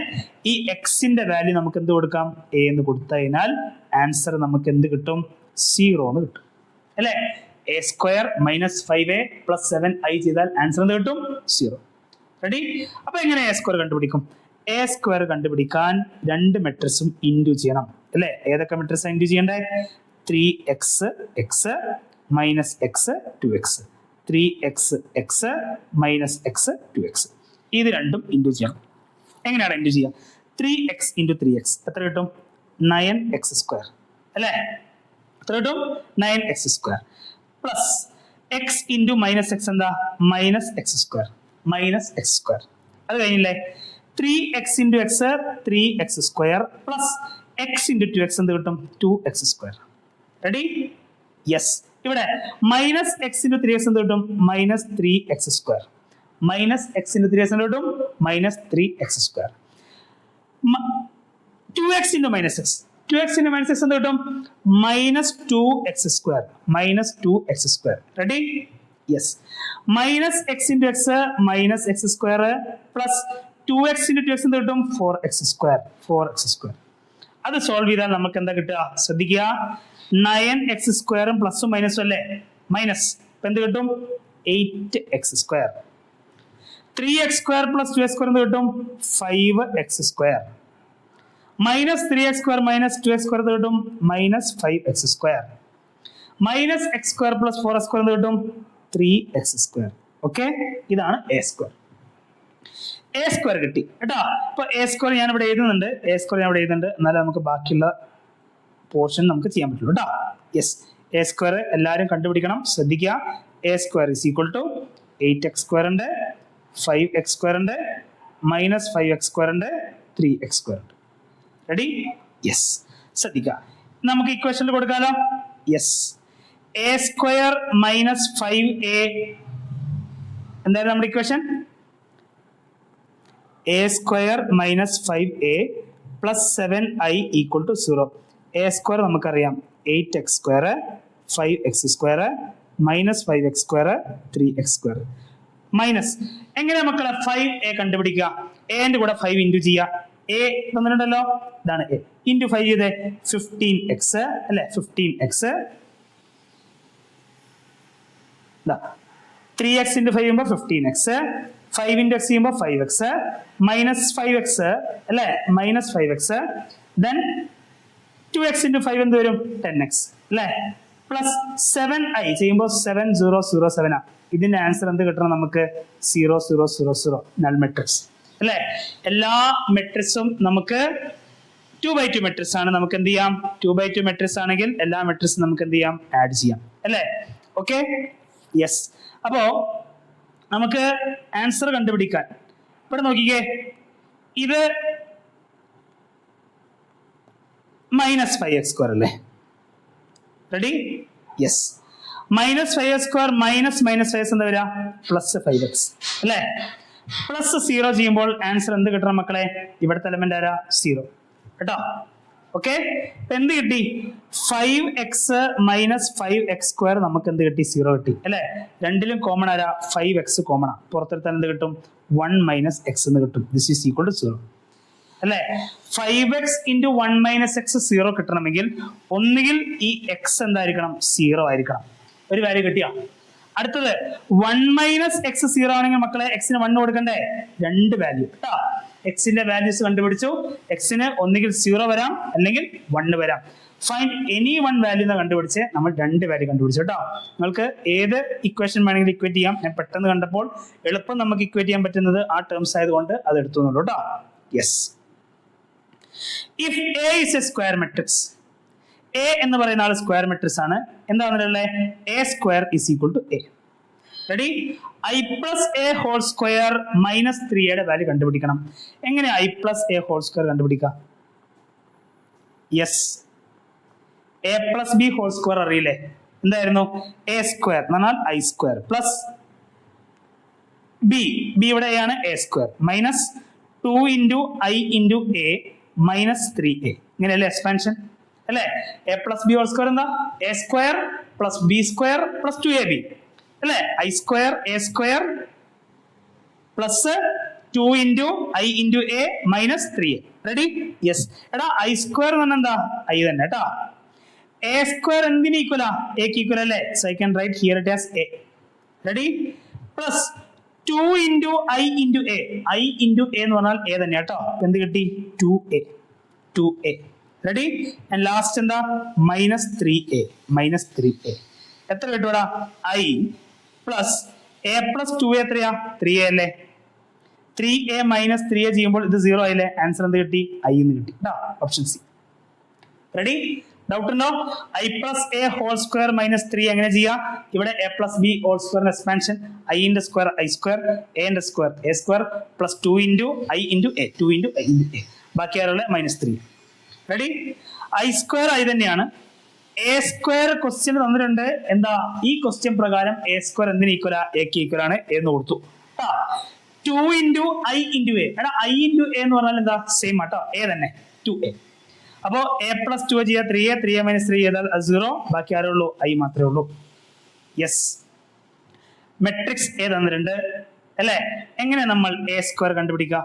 ഈ എക്സിന്റെ വാല്യൂ നമുക്ക് എന്ത് കൊടുക്കാം? എ എന്ന് കൊടുത്തു കഴിഞ്ഞാൽ ആൻസർ നമുക്ക് എന്ത് കിട്ടും? 0 എന്ന് കിട്ടും അല്ലെ? A square minus 5a plus 7i ചെയ്താൽ ആൻസർ എന്ത് കിട്ടും? 0. റെഡി? അപ്പൊ എങ്ങനെ എ സ്ക്വയർ കണ്ടുപിടിക്കും? എ സ്ക്വയർ കണ്ടുപിടിക്കാൻ രണ്ട് മെട്രിക്സും ഇൻഡു ചെയ്യണം അല്ലെ? ഏതൊക്കെ മെട്രിക്സ് ഇൻഡു ചെയ്യണ്ടേ? 3x x minus X 2x, 3x x minus X 2x, ഇത് രണ്ടും ഇൻഡു ചെയ്യണം. എങ്ങനെയാണ് ഇൻഡു ചെയ്യുക? 3x ഇൻറ്റു 3x എത്ര കിട്ടും? 9x സ്ക്വയർ അല്ലെ? എത്ര കിട്ടും? 9x square plus X into minus X എന്താ? Minus X square, minus X square. അത് കഴിഞ്ഞില്ലേ? 3x into X 3x square plus X into 2x എന്ത് കിട്ടും? 2x square. റെഡി? യെസ്. ഇവിടെ മൈനസ് എക്സ് ഇൻറ്റു 3x എന്ത് കിട്ടും? Minus 3x square, minus X into 3x എന്ത് കിട്ടും? Minus 3x square. 2x into minus X, 2x into minus X എന്ത് കിട്ടും? Minus 2x square, minus 2x square. Ready? Yes. Minus X into X minus X square plus 2x into 2x എന്ത് കിട്ടും? 4x square, 4x square. അത് solve ചെയ്താൽ നമുക്ക് എന്താ കിട്ടുക? ശ്രദ്ധിക്കുക, 9x സ്ക്വയറും പ്ലസും മൈനസും അല്ലേ? മൈനസ് എന്ത് കിട്ടും? 8x square. 3x square plus 2x square എന്ത് കിട്ടും? 5x square. Minus 3x square minus 2x square എന്ത് കിട്ടും? Minus 5x square. Minus X square plus 4x square എന്ത് കിട്ടും? 3x square. ഓക്കെ, ഇതാണ് എ സ്ക്വയർ. എ സ്ക്വയർ കിട്ടി കേട്ടോ. അപ്പൊ എ സ്ക്വയർ ഞാൻ ഇവിടെ എഴുതുന്നുണ്ട്, എന്നാലും നമുക്ക് ബാക്കിയുള്ള പോർഷൻ നമുക്ക് ചെയ്യാൻ പറ്റുള്ളൂ കേട്ടോ. യെസ്, എ സ്ക്വയർ എല്ലാവരും കണ്ടുപിടിക്കണം, ശ്രദ്ധിക്കുക. A square is equal to 8x square ഉണ്ട്, 5x സ്ക്വയർ ഉണ്ട്, മൈനസ് 5x സ്ക്വയർ ഉണ്ട്, 3x സ്ക്വയർ ഉണ്ട്. റെഡി? യെസ്. ശ്രദ്ധിക്കുക, നമുക്ക് ഇക്വേഷനിൽ കൊടുക്കാലോ. Yes, A square minus 5a എന്തായാലും നമ്മുടെ equation? A square minus 5a plus 7i equal to 0. A square നമുക്കറിയാം 8x square, 5x square, minus 5x square, 3x square. Minus എങ്ങനെ മക്കളെ 5a കണ്ടുപിടിക്കുക? എന്റെ കൂടെ 5 ഇൻറ്റു ചെയ്യുക. എ തന്നിട്ടുണ്ടല്ലോ, ഇതാണ് എ. ഇൻറ്റു 5 ചെയ്തേ 15x അല്ലെ? 15x 3x ഇൻറ്റു 5 ചെയ്യുമ്പോൾ 15x, 5 ഇൻറ്റു x ചെയ്യുമ്പോൾ 5x, മൈനസ് 5x അല്ലെ? Minus 5x, then 2x into 5 എന്ത് വരും? 10x അല്ലെ? പ്ലസ് 7i ചെയ്യുമ്പോൾ 7007 ആണ്. ഇതിന്റെ ആൻസർ എന്ത് കിട്ടണം നമുക്ക്? 0000, നൾ മെട്രിക്സ് അല്ലെ? എല്ലാ മെട്രിക്സും നമുക്ക് 2x2 മെട്രിക്സ് ആണ്. നമുക്ക് എന്ത് ചെയ്യാം? 2x2 മെട്രിക്സ് ആണെങ്കിൽ എല്ലാ മെട്രിക്സും നമുക്ക് എന്ത് ചെയ്യാം? ആഡ് ചെയ്യാം അല്ലെ? Okay, yes. അപ്പോ നമുക്ക് ആൻസർ കണ്ടുപിടിക്കാൻ ഇവിടെ നോക്കിക്കേ, ഇത് മൈനസ് 5x സ്ക്വയർ അല്ലേ? Ready? Yes. Minus 5x square minus 5x എന്താ വരിക? പ്ലസ് 5x അല്ലേ? പ്ലസ് 0 ചെയ്യുമ്പോൾ ആൻസർ എന്ത് കിട്ടണം മക്കളെ? ഇവിടുത്തെ എലമെന്റ് ആരാ? 0 കേട്ടോ. ഓക്കെ, എന്ത് കിട്ടി? 5x മൈനസ് 5x സ്ക്വയർ നമുക്ക് എന്ത് കിട്ടി? 0 കിട്ടി അല്ലെ? രണ്ടിലും കോമൺ ആരാ? 5x കോമൺ ആ. പുറത്തെടുത്താൽ എന്ത് കിട്ടും? 1 മൈനസ് എക്സ് എന്ന് കിട്ടും. ദിസ് ഈസ് ഈക്വൽ ടു 0 അല്ലെ? 5x ഇൻറ്റു 1 മൈനസ് എക്സ് 0 കിട്ടണമെങ്കിൽ ഒന്നുകിൽ ഈ എക്സ് എന്തായിരിക്കണം? 0 ആയിരിക്കണം. ഒരു വാല്യൂ കിട്ടിയ അടുത്തത് 1 മൈനസ് എക്സ് 0 ആണെങ്കിൽ മക്കളെ എക്സിന് 1 കൊടുക്കണ്ടേ? രണ്ട് വാല്യൂ കേട്ടോ. എക്സിന്റെ വാല്യൂസ് കണ്ടുപിടിച്ചു. എക്സിന് ഒന്നുകിൽ 0 വരാം അല്ലെങ്കിൽ 1 വരാം. ഫൈൻഡ് എനി വൺ വാല്യൂ എന്ന് കണ്ടുപിടിച്ച് നമ്മൾ രണ്ട് വാല്യൂ കണ്ടുപിടിച്ചു കേട്ടോ. നിങ്ങൾക്ക് ഏത് ഇക്വേഷൻ വേണമെങ്കിലും ഇക്വേറ്റ് ചെയ്യാം. ഞാൻ പെട്ടെന്ന് കണ്ടപ്പോൾ എളുപ്പം നമുക്ക് ഇക്വേറ്റ് ചെയ്യാൻ പറ്റുന്നത് ആ ടേംസ് ആയതുകൊണ്ട് അത് എടുത്തു എന്നുള്ളൂ കേട്ടോ. Yes, if A is A square matrix, A എന്ന് പറയുന്ന ആൾ സ്ക്വയർ മെട്രിക്സ് ആണ്. എന്താണെന്നുള്ളത്? A square is equal to A. Ready? I plus A whole square minus 3യുടെ വാല്യൂ കണ്ടുപിടിക്കണം. എങ്ങനെ I plus A whole square കണ്ടുപിടിക്കാം? Yes, A plus B whole square അറിയില്ലേ? എന്തായിരുന്നു? എ സ്ക്വയർ എന്ന് പറഞ്ഞാൽ ഐ സ്ക്വയർ പ്ലസ് ബി ഇവിടെ ആണ് A square minus 2 into I into A minus 3a. ഇങ്ങനെയല്ലേ എക്സ്പാൻഷൻ അല്ലേ? A plus B whole square എന്താ? A square plus B square plus 2ab അല്ലേ? I square A square plus 2 into I into A minus 3a. Ready? Yes. എടാ I square എന്ന് പറഞ്ഞാൽ എന്താ? I തന്നെ കേട്ടോ. എ സ്ക്വയർ എന്തിന് ഈക്വലാ? എക്ക് ഈക്വൽ അല്ലേ? So I can write here it as A. Ready? Plus 2 into I into A. I into A എന്ന് പറഞ്ഞാൽ എ തന്നെ കേട്ടോ. എന്ത് കിട്ടി? 2a. റെഡി? ആൻഡ് ലാസ്റ്റ് എന്താ? Minus 3a. എത്ര കിട്ടൂടാ? I plus A plus 2a എത്രയാ? 3a അല്ലേ? 3a മൈനസ് 3a ചെയ്യുമ്പോൾ ഇത് 0 ആയില്ലേ? ആൻസർ എന്ത് കിട്ടി? ഐ എന്ന് കിട്ടി. Option C. റെഡി? ഡൗട്ട് ഉണ്ടോ? I plus A whole square minus 3 എങ്ങനെ ചെയ്യാം? ഇവിടെ A plus B whole square expansion, ഐന്റെ സ്ക്വയർ ഐ സ്ക്വയർ, എന്റെ square A square plus 2 into I into A, 2 into I into A, ബാക്കി ആരുള്ള minus 3. Ready? I square I തന്നെയാണ്. A square question തന്നിട്ടുണ്ട്. എന്താ? ഈ ക്വസ്റ്റ്യൻ പ്രകാരം എ സ്ക്വയർ എന്തിന് ഈക്വലാ? എക്ക് ഈക്വലാണ് എന്ന് കൊടുത്തു. 2 ഇൻറ്റു ഐ ഇൻറ്റു എ. എടാ ഐ ഇൻറ്റു എ എന്ന് പറഞ്ഞാൽ എന്താ? സെയിം ആട്ടോ, എ തന്നെ, 2a. അപ്പോ എ പ്ലസ് 2 ചെയ്യാം 3a മൈനസ് 3 ചെയ്താൽ 0, ബാക്കി ആരേ ഉള്ളൂ? ഐ മാത്രമേ ഉള്ളൂ. യെസ്. മെട്രിക്സ് എ തന്നിട്ടുണ്ട് അല്ലേ? എങ്ങനെ നമ്മൾ എ സ്ക്വയർ കണ്ടുപിടിക്കുക?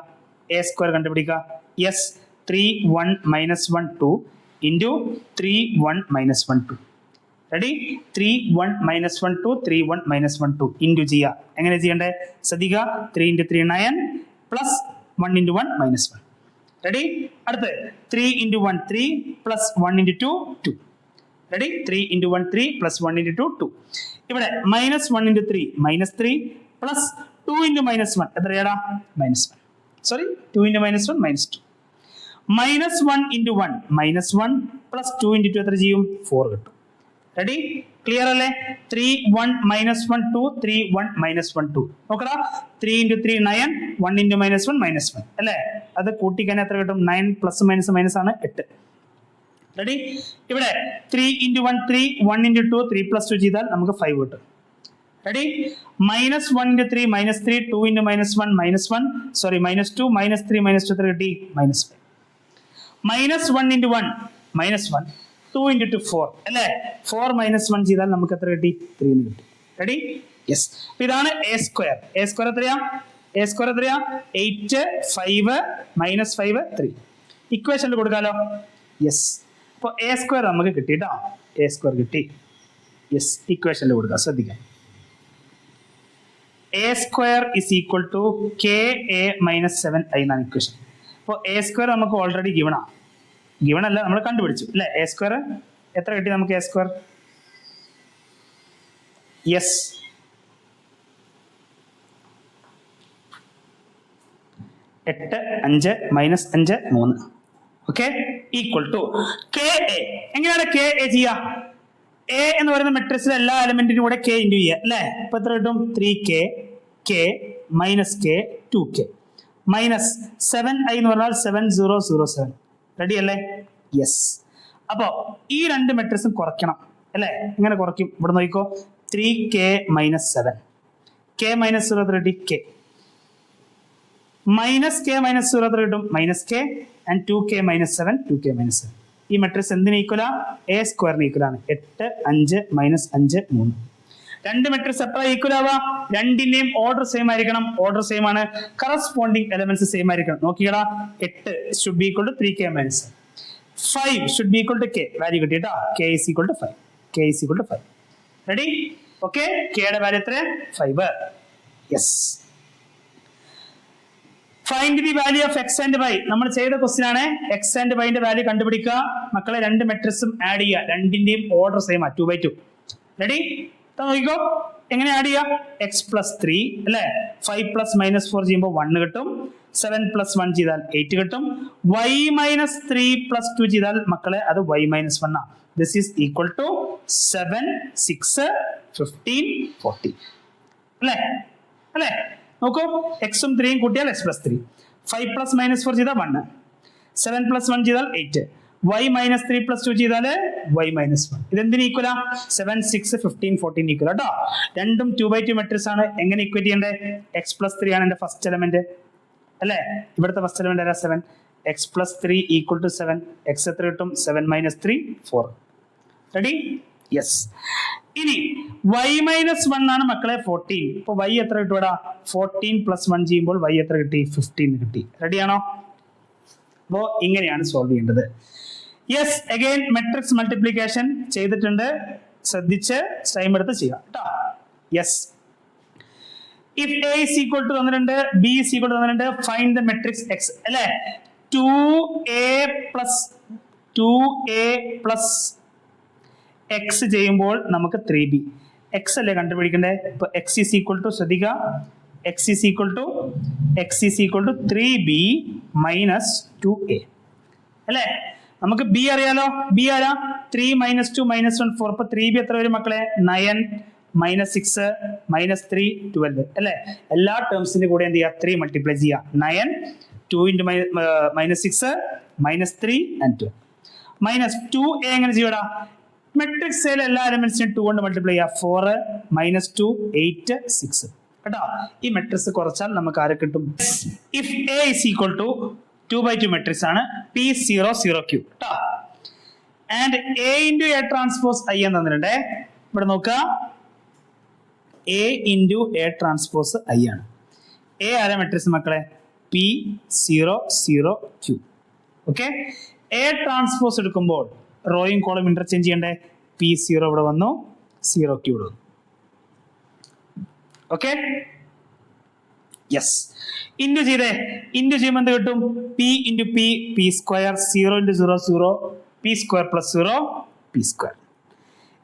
Yes. 3 1 minus 1 2 into 3 1 minus 1 2. Ready? 3 1 minus 1 2 3 1 minus 1 2 into ചെയ്യുക. എങ്ങനെ ചെയ്യണ്ടേ? ശ്രദ്ധിക്കുക. 3 into 3 9 plus 1 into 1 minus 1. Ready? അടുത്ത് 3 into 1 3 plus 1 into 2 2. Ready? 3 into 1 3 plus 1 into 2 2. ഇവിടെ minus 1 into 3 minus 3 plus 2 into minus 1 എത്രയാടാ? Minus 1. Sorry, 2 into minus 1 minus 2. Minus 1 into 1 minus 1 plus 2 into 2 എത്ര ചെയ്യും? 4 കിട്ടും. റെഡി? ക്ലിയർ അല്ലേ? 3 1 മൈനസ് 1 2 3 1 മൈനസ് 1 2. നോക്കടാ, 3 into 3 9 1 into minus 1 minus 1 അല്ലേ? അത് കൂട്ടിക്കാൻ എത്ര കിട്ടും? 9 പ്ലസ് മൈനസ് മൈനസ് ആണ് 8. റെഡി? ഇവിടെ 3 ഇൻറ്റു 1 3 1 ഇൻറ്റു 2 3 പ്ലസ് 2 ചെയ്താൽ നമുക്ക് 5 കിട്ടും. Ready? Minus 1 into 3 minus 3 2 into minus 1 minus 1 sorry minus 2 minus 3 minus 2 എത്ര കിട്ടി? Minus 5. Minus 1 into 1 minus 1 2 into 2 4 അല്ലേ? 4 മൈനസ് 1 ചെയ്താൽ നമുക്ക് എത്ര കിട്ടി? 3 എന്ന് കിട്ടി. റെഡി? യെസ്. ഇതാണ് എ സ്ക്വയർ. എ സ്ക്വയർ എത്രയാ? 8 5 മൈനസ് 5 3. ഇക്വേഷനിൽ കൊടുക്കാലോ. യെസ്. അപ്പോൾ എ സ്ക്വയർ നമുക്ക് കിട്ടി കേട്ടോ. എ സ്ക്വയർ കിട്ടി. യെസ്. ഇക്വേഷനിൽ കൊടുക്കാം, ശ്രദ്ധിക്കാം. A square is equal to K A minus 7i എന്നാണ് ഇക്വേഷൻ. അപ്പോൾ എ സ്ക്വയർ നമുക്ക് ഓൾറെഡി ഗിവൺ അല്ല, നമ്മൾ കണ്ടുപിടിച്ചു അല്ലെ? എ സ്ക്വയർ എത്ര കിട്ടി നമുക്ക്? A square yes 8 5 minus 5 3. Okay, equal to K A. എങ്ങനെയാണ് കെ എ ചെയ്യുക? എ എന്ന് പറയുന്ന മെട്രിക്സിലെ എല്ലാ എലമെന്റിനും കൂടെ കെ ഇൻറ്റു ചെയ്യുക അല്ലേ? അപ്പൊ എത്ര കിട്ടും? 3k K minus K 2k minus 7i എന്ന് പറഞ്ഞാൽ 7007. റെഡി അല്ലേ? യെസ്. അപ്പോ ഈ രണ്ട് മെട്രിക്സും കുറയ്ക്കണം അല്ലേ? എങ്ങനെ കുറയ്ക്കും? ഇവിടെ നോക്കിക്കോ. 3k മൈനസ് 7 k മൈനസ് 0 എത്ര കിട്ടി? k മൈനസ് k മൈനസ് 0 എത്ര കിട്ടും? Minus k and 2k minus 7 2k minus 7. ഈ മെട്രിക്സ് എന്തിന് ഈക്വലാ? എ സ്ക്വയറിന് ഈക്വലാണ്. 8 5 മൈനസ് 5 3. രണ്ട് മെട്രിക്സ് എത്ര ഈക്വൽ ആവാ? രണ്ടിന്റെയും ഓർഡർ സെയിം ആയിരിക്കണം. ഓർഡർ സെയിം ആണ്. കറസ്പോണ്ടിങ് എലമെന്റ്സ് സെയിം ആയിരിക്കണം. നോക്കിക്കടാ, 8 should be equal to 3k minus 5 should be equal to k. Value കിട്ടിയിട്ടാ. k is equal to 5. k is equal to 5. Ready? Okay, k യുടെ value എത്ര? 5. Yes. Find the value of x and y. നമ്മൾ ചെയ്ത question ആണ്. x and y ന്റെ value കണ്ടുപിടിക്കുക. മക്കളെ രണ്ട് മെട്രിക്സും ആഡ് ചെയ്യുക. രണ്ടിന്റെയും ഓർഡർ സെയിം ആ, 2/2. റെഡി? നോക്കിക്കോ, എങ്ങനെ ആഡ് ചെയ്യാം? x പ്ലസ് 3 അല്ലെ? 5 പ്ലസ് മൈനസ് 4 ചെയ്യുമ്പോൾ 1 കിട്ടും. 7 പ്ലസ് 1 ചെയ്താൽ 8 കിട്ടും. y മൈനസ് 3 പ്ലസ് 2 ചെയ്താൽ മക്കളെ അത് y മൈനസ് 1 ആണ്. ദിസ് ഈസ് ഈക്വൽ ടു 7 6 15 40 അല്ലേ? നോക്കൂ, എക്സും 3യും കൂട്ടിയാൽ x പ്ലസ് 3. 5 പ്ലസ് മൈനസ് 4 ചെയ്താൽ 1. 7 പ്ലസ് 1 ചെയ്താൽ 8. y മൈനസ് 3 പ്ലസ് 2 ചെയ്താല് y മൈനസ് 1. ഇതെന്തിന് ഈക്വലാ? 7, 6, 15, 14 ഈക്വൽ കേട്ടോ. രണ്ടും 2x2 മെട്രിക്സ് ആണ്. എങ്ങനെ ഈക്വേറ്റ് ചെയ്യണ്ടേ? x പ്ലസ് 3 ആണ് എന്റെ ഫസ്റ്റ് എലമെന്റ് അല്ലേ? ഇവിടുത്തെ ഫസ്റ്റ് എലമെന്റ് ആരാ? 7. x plus 3 equal to 7. x എത്ര കിട്ടും? 7 മൈനസ് 3 4. റെഡി? യെസ്. ഇനി y മൈനസ് 1 ആണ് മക്കളെ 14. ഇപ്പൊ y എത്ര കിട്ടും? 14 പ്ലസ് 1 ചെയ്യുമ്പോൾ y എത്ര കിട്ടി? 15 കിട്ടി. റെഡിയാണോ? അപ്പോ ഇങ്ങനെയാണ് സോൾവ് ചെയ്യേണ്ടത്. യെസ്, അഗൈൻ മെട്രിക്സ് മൾട്ടിപ്ലിക്കേഷൻ ചെയ്തിട്ടുണ്ട്. ശ്രദ്ധിച്ച് ടൈം എടുത്ത് ചെയ്യാം കേട്ടോ. Yes. If a is equal to തന്നിട്ടുണ്ട്, b is equal to തന്നിട്ടുണ്ട്, ഫൈൻഡ് ദ മെട്രിക്സ് x അല്ലേ? 2a plus x ചെയ്യുമ്പോൾ നമുക്ക് 3b. x അല്ലേ കണ്ടുപിടിക്കണ്ടേ? ഇപ്പൊ x is equal to ശ്രദ്ധിക്കുക, x is equal to 3b minus 2a അല്ലേ? നമുക്ക് b അറിയാലോ. b ആരാ? 3 minus 2 minus 1 4. ഇപ്പൊ 3b എത്ര വരും മക്കളെ? 9 minus 6 minus 3 12 അല്ലേ? എല്ലാ ടേംസിന്റെ കൂടെ എന്ത് ചെയ്യുക? 3 മൾട്ടിപ്ലൈ ചെയ്യുക. 9 2 into minus 6 minus 3 and 2 minus 2a എങ്ങനെ ചെയ്യടാ? മെട്രിക്സ് എയിലെ എല്ലാ എലമെന്റ്സിനും 2 കൊണ്ട് മൾട്ടിപ്ലൈ ചെയ്യുക. 4 minus 2 8 6 കേട്ടോ. ഈ മെട്രിക്സ് കുറച്ചാൽ നമുക്ക് ആരെ കിട്ടും? If a is equal to 2x2 matrix ആണ്, p 0 0 q കേട്ടോ. And a into a transpose i എന്ന് തന്നിട്ടുണ്ടേ. ഇവിടെ നോക്കുക, a into a transpose i ആണ്. a ആരാ മെട്രിക്സ് മക്കളെ? p 0 0 q. Okay. a transpose എടുക്കുമ്പോൾ റോയും കോളം ഇന്റർചേഞ്ച് ചെയ്യണ്ടേ? p0 ഇവിടെ വന്നു, 0q ഇവിടെ വന്നു. ഓക്കെ. യെസ്. ഇൻറ്റു ചെയ്തേ. ഇൻറ്റു ചെയ്യുമ്പോൾ എന്ത് കിട്ടും? p into p, p square, 0 into 0 0, p square plus 0 p square.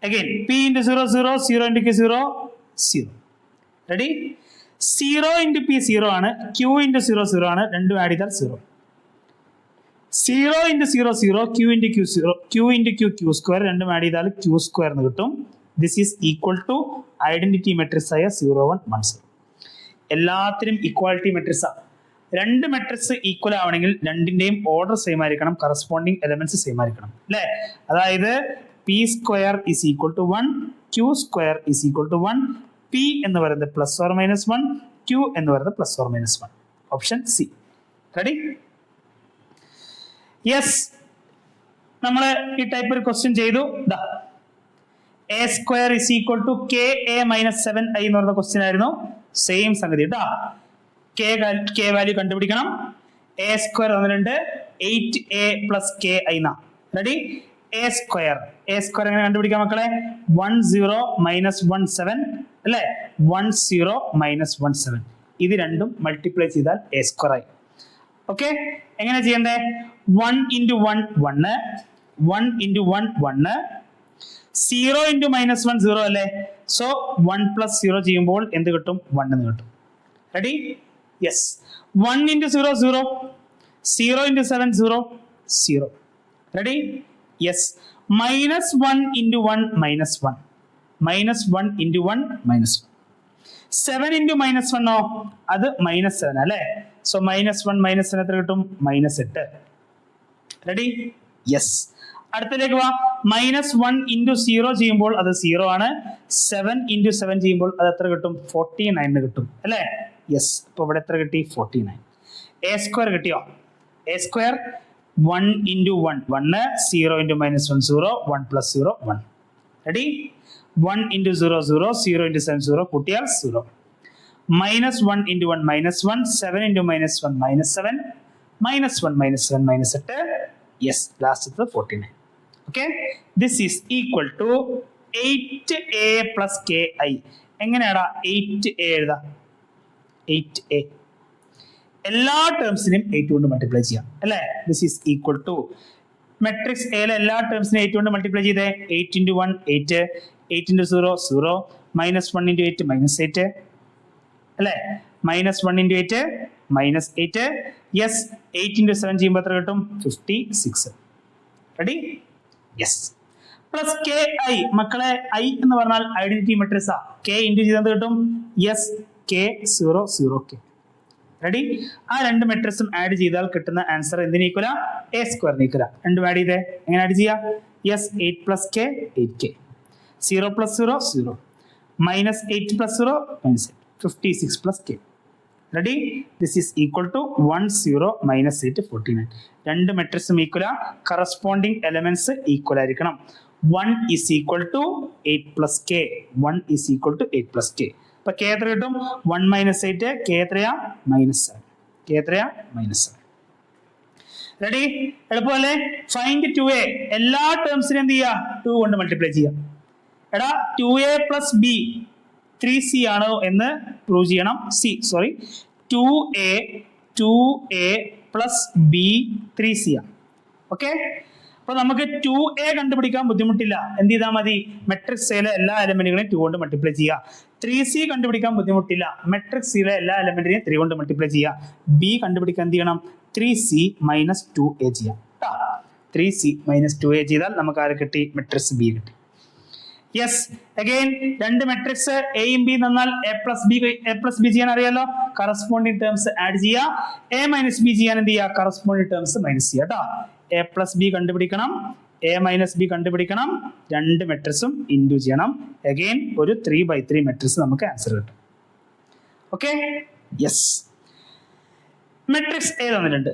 Again p into 0 0, 0 into q 0 0. Ready? 0 into p 0 ആണ്, q into 0 0 ആണ്, രണ്ടും ആഡ് ചെയ്താൽ 0. 0 into 0 0, q into q 0, q into q q square, രണ്ടും add ചെയ്താൽ q square എന്ന് കിട്ടും. This is equal to identity matrix ആയ 0 1 1 0. എല്ലാത്തിനും ഇക്വാലിറ്റി മെട്രിക്സ് ആണ്. രണ്ട് മെട്രിക്സ് ഈക്വൽ ആവണമെങ്കിൽ രണ്ടിന്റെയും ഓർഡർ സെയിം ആയിരിക്കണം, കറസ്പോണ്ടിങ് എലമെന്റ്സ് സെയിം ആയിരിക്കണം അല്ലേ? അതായത് p square is equal to 1, q square is equal to 1, p എന്ന് പറയുന്നത് പ്ലസ് ഓർ മൈനസ് 1, q എന്ന് പറയുന്നത് plus or minus 1. Option C. Ready? Yes. നമ്മൾ ഈ ടൈപ്പ് ഒരു ക്വസ്റ്റ്യൻ ചെയ്തു. A square is equal to K A minus 7i എന്ന് പറയുന്ന ക്വസ്റ്റ്യൻ ആയിരുന്നു. സെയിം സംഗതി കേട്ടോ. കെ വാല്യൂ കണ്ടുപിടിക്കണം. എ സ്ക്വയർ തന്നിട്ടുണ്ട് 8a പ്ലസ് കെ ഐ എന്നാ. റെഡി? എ സ്ക്വയർ എങ്ങനെ കണ്ടുപിടിക്കാം മക്കളെ? 1 0 മൈനസ് 1 7 അല്ലേ? 1 0 മൈനസ് 1 7. ഇത് രണ്ടും മൾട്ടിപ്ലൈ ചെയ്താൽ എ സ്ക്വയർ ആയി. ഓക്കെ. എങ്ങനെ ചെയ്യണ്ടേ? 1 into 1 1, 1 into 1 1, 0 into minus 1 0 അല്ലേ? സോ 1 plus 0 ചെയ്യുമ്പോൾ എന്ത് കിട്ടും? 1 എന്ന് കിട്ടും. Ready? Yes. 1 into 0 0, 0 into 7 0 0. Ready? Yes. minus 1 into 1 minus 1, minus 1 into 1 minus 1. 7 into minus 1 ഓ? അത് minus 7 അല്ലേ? സോ minus 1 minus 7 എത്ര കിട്ടും? minus 8. റെഡി? യെസ്. അടുത്തതിലേക്ക് വാ. മൈനസ് 1 into 0 ചെയ്യുമ്പോൾ അത് 0 ആണ്. 7 into 7 ചെയ്യുമ്പോൾ അത് എത്ര കിട്ടും? 49 കിട്ടും അല്ലേ? യെസ്. അപ്പൊ ഇവിടെ എത്ര കിട്ടി? 49. എ സ്ക്വയർ കിട്ടിയോ? A square 1 into 1 1, 0 into minus 1 0, 1 plus 0 1. Ready? 1 into 0 0, 0 into 7 0, കൂട്ടിയാൽ 0. minus 1 into 1 minus 1, 7 into minus 1 minus 7, minus 1 minus 7 minus 8. Yes. Last 49. Okay, this is equal to 8a plus ki. എങ്ങനെയാടാ 8a എഴുതാ? 8a എല്ലാ ടേംസിനും 8 കൊണ്ട് multiply ചെയ്യാം അല്ലേ? This is equal to matrix എയിലെ എല്ലാ ടേംസിനും 8 കൊണ്ട് മൾട്ടിപ്ലൈ ചെയ്തേ. 8 into 1 8, 8 into 0 0, minus 1 into 8 minus 8 അല്ലേ? minus 1 into 8 minus 8. Yes. 8 into 7 ചെയ്യുമ്പോൾ എത്ര കിട്ടും? 56. Ready? Yes. Plus K I. മക്കളെ ഐ എന്ന് പറഞ്ഞാൽ ഐഡന്റിറ്റി മെട്രിക്സ് ആ. കെ ഇൻറ്റു ചെയ്ത് കിട്ടും? യെസ്. K 0 0 K. റെഡി? ആ രണ്ട് മെട്രിക്സും ആഡ് ചെയ്താൽ കിട്ടുന്ന ആൻസർ എന്തിന് ഈക്വലാ? എ സ്ക്വയറിന് ഈക്വലാ. രണ്ടും ആഡ് ചെയ്തേ. എങ്ങനെ ആഡ് ചെയ്യാ? Yes, 8 + k 8k, 0 + 0 0, -8 + 0 -8, 56 + k. Ready? This is equal to 1 0 -8 49. രണ്ട് മെട്രിക്സും ഈക്വലാ, കറസ്പോണ്ടിങ് എലമെന്റ്സ് ഈക്വൽ ആയിരിക്കണം. 1 is equal to 8 + k. 1 is equal to 8 + k. അപ്പൊ k എത്ര കിട്ടും? 1 - 8, k എത്രയാ? -7. k എത്രയാ? -7. റെഡി? എളുപ്പമല്ലേ? Find 2a. എല്ലാ ടേംസിനും എന്ത് ചെയ്യാ? 2 കൊണ്ട് മൾട്ടിപ്ലൈ ചെയ്യാം. എടാ 2a + b 3c ആണോ എന്ന് പ്രൂവ് ചെയ്യണം. 2a + b 3c ആണ്. ഓക്കെ, അപ്പൊ നമുക്ക് 2a കണ്ടുപിടിക്കാൻ ബുദ്ധിമുട്ടില്ല. എന്ത് ചെയ്താൽ മതി? മെട്രിക്സ് എയിലെ എല്ലാ എലമെന്റുകളെയും 2 കൊണ്ട് മൾട്ടിപ്ലൈ ചെയ്യുക. 3c കണ്ടുപിടിക്കാൻ ബുദ്ധിമുട്ടില്ല. മെട്രിക്സ് സിയിലെ എല്ലാ എലമെന്റിനെയും 3 കൊണ്ട് മൾട്ടിപ്ലൈ ചെയ്യുക. b കണ്ടുപിടിക്കാൻ എന്ത് ചെയ്യണം? 3c - 2a ചെയ്യാം. 3c - 2a ചെയ്താൽ നമുക്ക് ആരെ കിട്ടി? മെട്രിക്സ് b കിട്ടി. യെസ്, അഗൈൻ രണ്ട് മെട്രിക്സ് എയും ബി തന്നാൽ a + b ചെയ്യാൻ അറിയാലോ. കറസ്പോണ്ടിങ് ടേംസ് ആഡ് ചെയ്യുക. a - b ചെയ്യാൻ എന്ത് ചെയ്യുക? കറസ്പോണ്ടിങ് ടേംസ് മൈനസ് ചെയ്യുക കേട്ടോ. a + b കണ്ടുപിടിക്കണം, a - b കണ്ടുപിടിക്കണം, രണ്ട് മെട്രിക്സും ഇൻഡു ചെയ്യണം. അഗൈൻ ഒരു 3/3 മെട്രിക്സ് നമുക്ക് ആൻസർ കിട്ടും. Okay, yes. മെട്രിക്സ് A തന്നിട്ടുണ്ട്.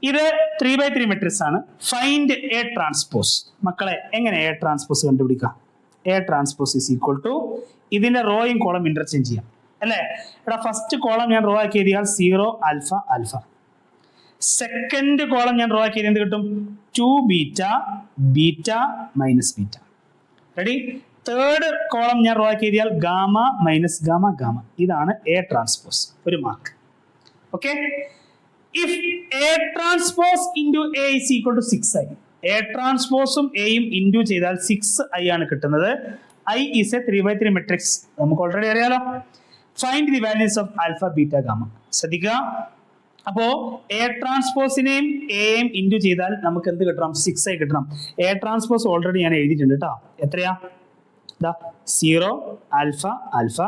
ഇത് 3/3 മെട്രിക്സ് ആണ്. Find A transpose. മക്കളെ, എങ്ങനെ A ട്രാൻസ്പോസ് കണ്ടുപിടിക്കാം? A transpose is equal to, ഇതിന്റെ റോയും കോളം ഇന്റർചേഞ്ച് ചെയ്യാം അല്ലേ? എടാ ഫസ്റ്റ് കോളം ഞാൻ റോ ആക്കി എഴുതിയാൽ 0 ആൽഫ ആൽഫ. സെക്കൻഡ് കോളം ഞാൻ റോ ആക്കി എന്ത് കിട്ടും? 2 beta beta minus beta. Ready? Third column ഞാൻ റോ ആക്കി എഴുതിയാൽ ഗാമ മൈനസ് ഗാമ ഗാമ. ഇതാണ് A ട്രാൻസ്പോസ്. ഒരു mark. Okay, if A transpose into A is equal to 6i. A ട്രാൻസ്പോസും എയും ഇൻറ്റു ചെയ്താൽ 6i ആണ് കിട്ടുന്നത്. I is A 3/3 matrix. നമുക്ക് ഓൾറെഡി അറിയാലോ. Find the values of alpha beta gamma. ശ്രദ്ധിക്കുക. അപ്പോ A ട്രാൻസ്പോസിനെയും എയും ഇൻറ്റു ചെയ്താൽ നമുക്ക് എന്ത് കിട്ടണം? 6i കിട്ടണം. A ട്രാൻസ്പോസ് ഓൾറെഡി ഞാൻ എഴുതിയിട്ടുണ്ട് കേട്ടോ. എത്രയാ? 0 alpha alpha,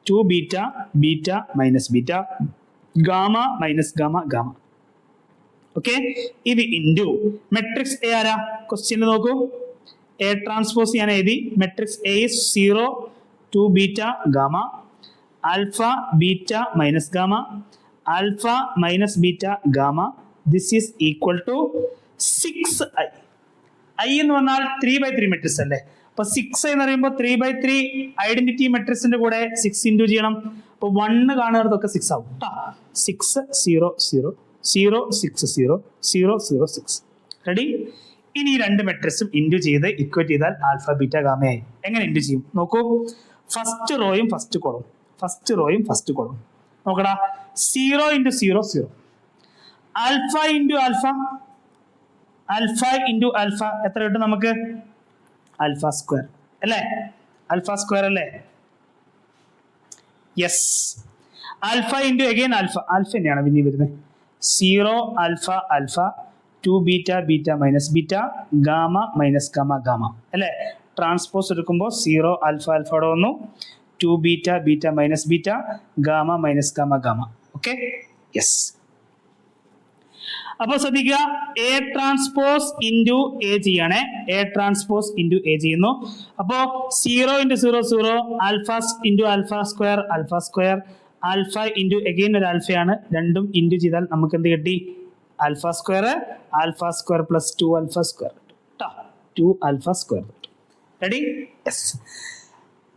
2 beta beta minus beta, gamma minus gamma gamma. Okay, ഇത് ഇൻറ്റു മെട്രിക്സ് A ആരാ? ക്വസ്റ്റ്യൻ നോക്കൂ. A ട്രാൻസ്പോസ് ഞാൻ എഴുതി. Matrix A is 0 2 beta gamma, alpha beta minus gamma, alpha minus beta gamma. This is equal to 6i. I എന്ന് പറഞ്ഞാൽ 3/3 matrix അല്ലേ? അപ്പൊ 6 എന്ന് പറയുമ്പോൾ 3/3 ഐഡന്റിറ്റി മെട്രിക്സിന്റെ കൂടെ 6 ഇൻറ്റു ചെയ്യണം. അപ്പൊ 1 കാണുന്നതൊക്കെ 6 ആവും. 6 0 0 0 6 0 0 0 6. റെഡി? ഇനി ഈ രണ്ട് മെട്രിക്സും ഇൻറ്റു ചെയ്ത് ഇക്വേറ്റ് ചെയ്താൽ ആൽഫ ബീറ്റ ഗാമയായി. എങ്ങനെ ഇൻറ്റു ചെയ്യും നോക്കൂ. ഫസ്റ്റ് റോയും ഫസ്റ്റ് കോളം, ഫസ്റ്റ് റോയും ഫസ്റ്റ് കോളം നോക്കടാ. 0 × 0 0, alpha into alpha, alpha into alpha എത്ര കിട്ടും നമുക്ക്? ആൽഫ സ്ക്വയർ അല്ലേ? ആൽഫ സ്ക്വയർ അല്ലേ? Yes. Alpha into again alpha, alpha തന്നെയാണ് പിന്നെ വരുന്നത്. 0 alpha alpha, 2 beta beta minus beta, gamma minus gamma gamma അല്ലേ? ട്രാൻസ്പോസ് എടുക്കുമ്പോൾ 0 ആൽഫ ആൽഫ അവിടെ വന്നു, 2 beta beta minus beta, gamma minus gamma gamma. Okay, yes. അപ്പൊ ശ്രദ്ധിക്കുക, A ട്രാൻസ്പോസ് ഇൻറ്റു A ചെയ്യണേ. A ട്രാൻസ്പോസ് ഇൻറ്റു A ചെയ്യുന്നു. അപ്പോ 0 × 0 0, alpha into alpha square alpha square, alpha into again ഒരു ആൽഫയാണ്. രണ്ടും ഇൻറ്റു ചെയ്താൽ നമുക്ക് എന്ത് കിട്ടി? Alpha square. Alpha square plus 2 alpha square, 2 alpha square. Ready? Yes.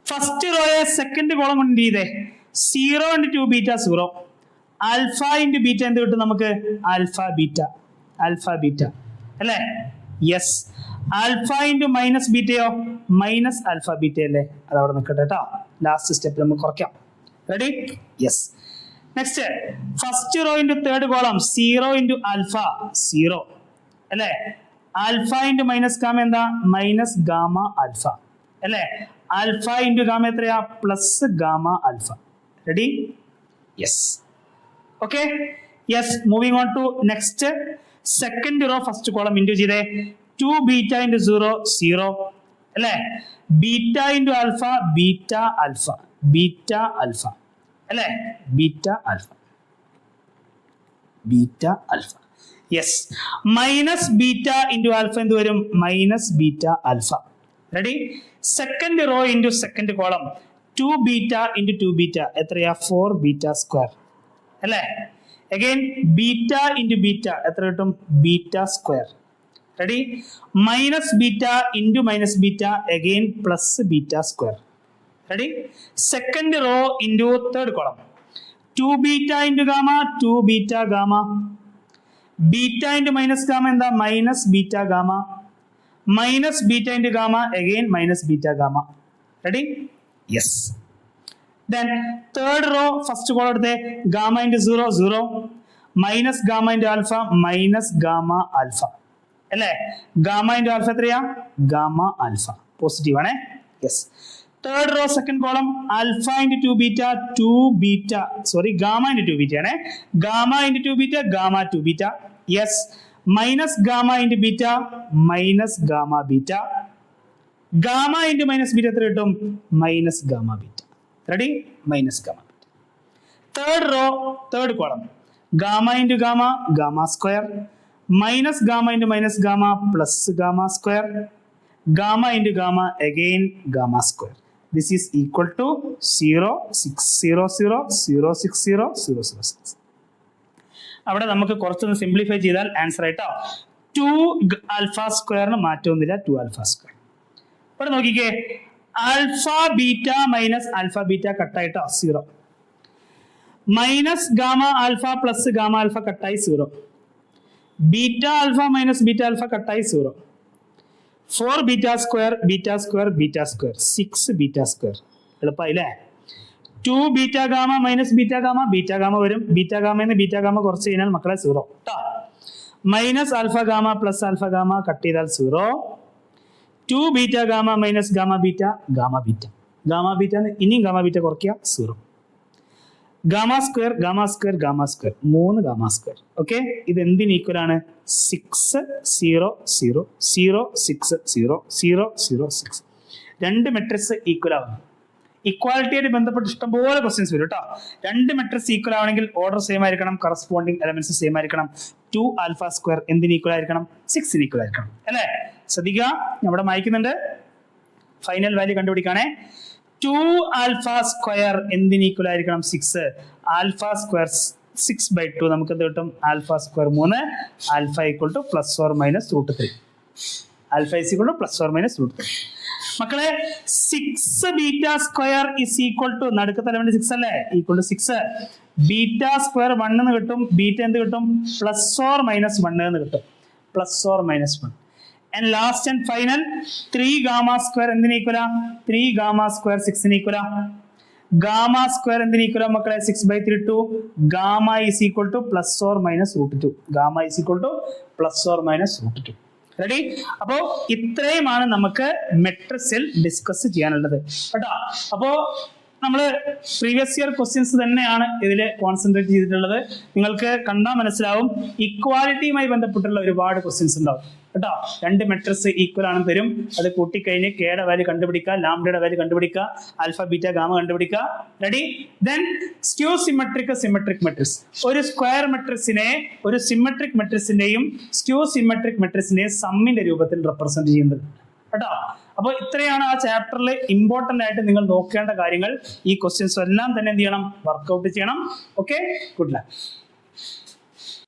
First റോയെ സെക്കൻഡ് കോളം കൊണ്ട് ചെയ്തേ. 0 × 2 ബീറ്റ 0, ആൽഫ ഇൻറ്റു ബീറ്റ എന്ത് കിട്ടും നമുക്ക്? ആൽഫ ബീറ്റ, ആൽഫ ബീറ്റ അല്ലേ? യെസ്. ആൽഫ ഇൻറ്റു മൈനസ് ബീറ്റയോ? മൈനസ് ആൽഫ ബീറ്റ അല്ലേ? അത് അവിടെ നിൽക്കട്ടെ കേട്ടോ. ലാസ്റ്റ് സ്റ്റെപ്പിൽ നമുക്ക് കുറയ്ക്കാം. Ready? Yes. Next first row into third column, 0 × alpha 0 അല്ലേ? ആൽഫ ഇൻറ്റു മൈനസ് ഗാമ എന്താ? മൈനസ് ഗാമ ആൽഫ അല്ലേ? ആൽഫ ഇൻറ്റു ഗാമ എത്രയാ? Plus gamma alpha. Ready? Yes. Okay, yes. Moving on to next. Second row first column into ചെയ്തേ. 2 beta into 0 0 അല്ലേ? Beta into alpha beta alpha, beta alpha അല്ലേ? Beta alpha. Beta alpha. Yes, minus beta into alpha എന്ത് വരും? Minus beta alpha. Ready? Second row into second column 2 beta into 2 beta എത്രയാ? 4 beta square അല്ലേ? Again beta into beta എത്ര കിട്ടും? Beta square. Ready? Minus beta into minus beta again plus beta square. Ready? Second row into third column 2 beta into gamma 2 beta gamma. Beta into minus gamma എന്താ? Minus beta gamma. Minus beta into gamma again minus beta gamma. Ready? Yes. Then third row first column എടുത്തേ. Gamma into 0 0 minus gamma into alpha minus gamma alpha അല്ലേ? Gamma into alpha എത്രയാ? Gamma alpha. Positive ആണേ. Yes. Third row second column alpha into 2 beta 2 beta sorry gamma into 2 beta ആണേ. Gamma into 2 beta gamma 2 beta. Yes. Minus gamma into beta minus gamma beta. Gamma into minus beta എത്ര കിട്ടും? Minus gamma beta. Ready? Minus gamma beta. Third row third column gamma into gamma gamma square minus gamma into minus gamma plus gamma square gamma into gamma again gamma square. This is equal to 0 6 0 0 0 6 0 0 0 6. അവിടെ നമുക്ക് കുറച്ചൊന്ന് simplify ചെയ്താൽ answer ആയിട്ടോ 2 alpha സ്ക്വയറിന് മാറ്റമൊന്നുമില്ല. 2 alpha square. ഇവിടെ നോക്കിക്കേ, alpha beta minus alpha beta കട്ടായിട്ടോ 0. Minus gamma alpha plus gamma alpha കട്ടായി 0. Beta alpha minus beta alpha കട്ടായി 0. 4 beta square beta square beta square 6 beta square. എളുപ്പമായില്ലേ? 2 beta gamma minus beta gamma beta gamma വരും. Beta ഗാമന്ന് beta gamma കുറച്ച് കഴിഞ്ഞാൽ മക്കളെ 0 കേട്ടോ. Minus alpha gamma plus alpha gamma cut ചെയ്താൽ 0. 2 beta gamma minus gamma beta gamma beta. Gamma beta ഇനിയും gamma beta കുറയ്ക്കുക 0. Gamma square gamma square gamma square 3 gamma square. Okay, ഇത് എന്തിന് ഈക്വൽ ആണ്? 6 0 0 0 6 0 0 0 6. രണ്ട് മെട്രിക്സ് ഈക്വൽ ആവുന്നു. ഇക്വാലിറ്റിയായിട്ട് ബന്ധപ്പെട്ട് ഇഷ്ടംപോലെ ക്വസ്റ്റ്യൻസ് വരും കേട്ടോ. രണ്ട് മെട്രിക്സ് ഈക്വൽ ആവണമെങ്കിൽ ഓർഡർ സെയിം ആയിരിക്കണം, കറസ്പോണ്ടിങ് എലമെന്റ്സ് സെയിം ആയിരിക്കണം. 2 ആൽഫ സ്ക്വയർ എന്തിന് ഈക്വൽ ആയിരിക്കണം? 6 ഈക്വൽ ആയിരിക്കണം അല്ലേ? ശ്രദ്ധിക്കുക, അവിടെ മായ്ക്കുന്നുണ്ട്. ഫൈനൽ വാല്യൂ കണ്ടുപിടിക്കാണേ. 2 ആൽഫ സ്ക്വയർ എന്തിന് ഈക്വൽ ആയിരിക്കണം? 6. ആൽഫ സ്ക്വയർ 6/2 നമുക്ക് എന്ത് കിട്ടും? Alpha square 3. Alpha equal to plus or minus √3. Alpha is equal to plus or minus √3. മക്കളെ 6 beta square is equal to നടുക്കത്തെ എലമെന്റ് 6 അല്ലേ? Equal to 6. ബീറ്റ സ്ക്വയർ 1 എന്ന് കിട്ടും. ബീറ്റ എന്ത് കിട്ടും? പ്ലസ് ഓർ മൈനസ് 1 എന്ന് കിട്ടും. Plus or minus 1. And last and final 3 gamma square എന്തിന് ഈക്വലാ? 3 gamma square 6 ന് ഈക്വലാ. ഗാമ സ്ക്വയർ എന്തിന് ഈക്വലാ മക്കളെ? 6/3 2. Gamma is equal to plus or minus √2. Gamma is equal to plus or minus √2. Ready? അപ്പോ ഇത്രയുമാണ് നമുക്ക് മെട്രിക്സിൽ discuss ചെയ്യാനുള്ളത് കേട്ടോ. അപ്പോ നമ്മൾ പ്രീവിയസ് ഇയർ ക്വസ്റ്റ്യൻസ് തന്നെയാണ് ഇതിൽ കോൺസെൻട്രേറ്റ് ചെയ്തിട്ടുള്ളത്. നിങ്ങൾക്ക് കണ്ടാൽ മനസ്സിലാവും ഇക്വാലിറ്റിയുമായി ബന്ധപ്പെട്ടുള്ള ഒരുപാട് ക്വസ്റ്റ്യൻസ് ഉണ്ടാവും കേട്ടോ. രണ്ട് മെട്രിക്സ് ഈക്വൽ ആണെന്ന് തരും. അത് കൂട്ടിക്കഴിഞ്ഞ് കെയുടെ വാല്യൂ കണ്ടുപിടിക്കുക, ലാംഡയുടെ വാല്യൂ കണ്ടുപിടിക്കുക, ആൽഫ ബീറ്റ ഗാമ കണ്ടുപിടിക്കുക. Ready? Then skew symmetric symmetric matrix. ഒരു സ്ക്വയർ മെട്രിക്സിനെ ഒരു സിമെട്രിക് മെട്രിക്സിന്റെയും സ്ക്യൂ സിമെട്രിക് മെട്രിക്സിന്റെയും സമ്മിന്റെ രൂപത്തിൽ റെപ്രസെന്റ് ചെയ്യുന്നത് കേട്ടോ. അപ്പോൾ ഇത്രയാണ് ആ ചാപ്റ്ററിൽ ഇമ്പോർട്ടന്റ് ആയിട്ട് നിങ്ങൾ നോക്കേണ്ട കാര്യങ്ങൾ. ഈ ക്വസ്റ്റ്യൻസ് എല്ലാം തന്നെ എന്ത് ചെയ്യണം? വർക്ക്ഔട്ട് ചെയ്യണം. Okay, good luck.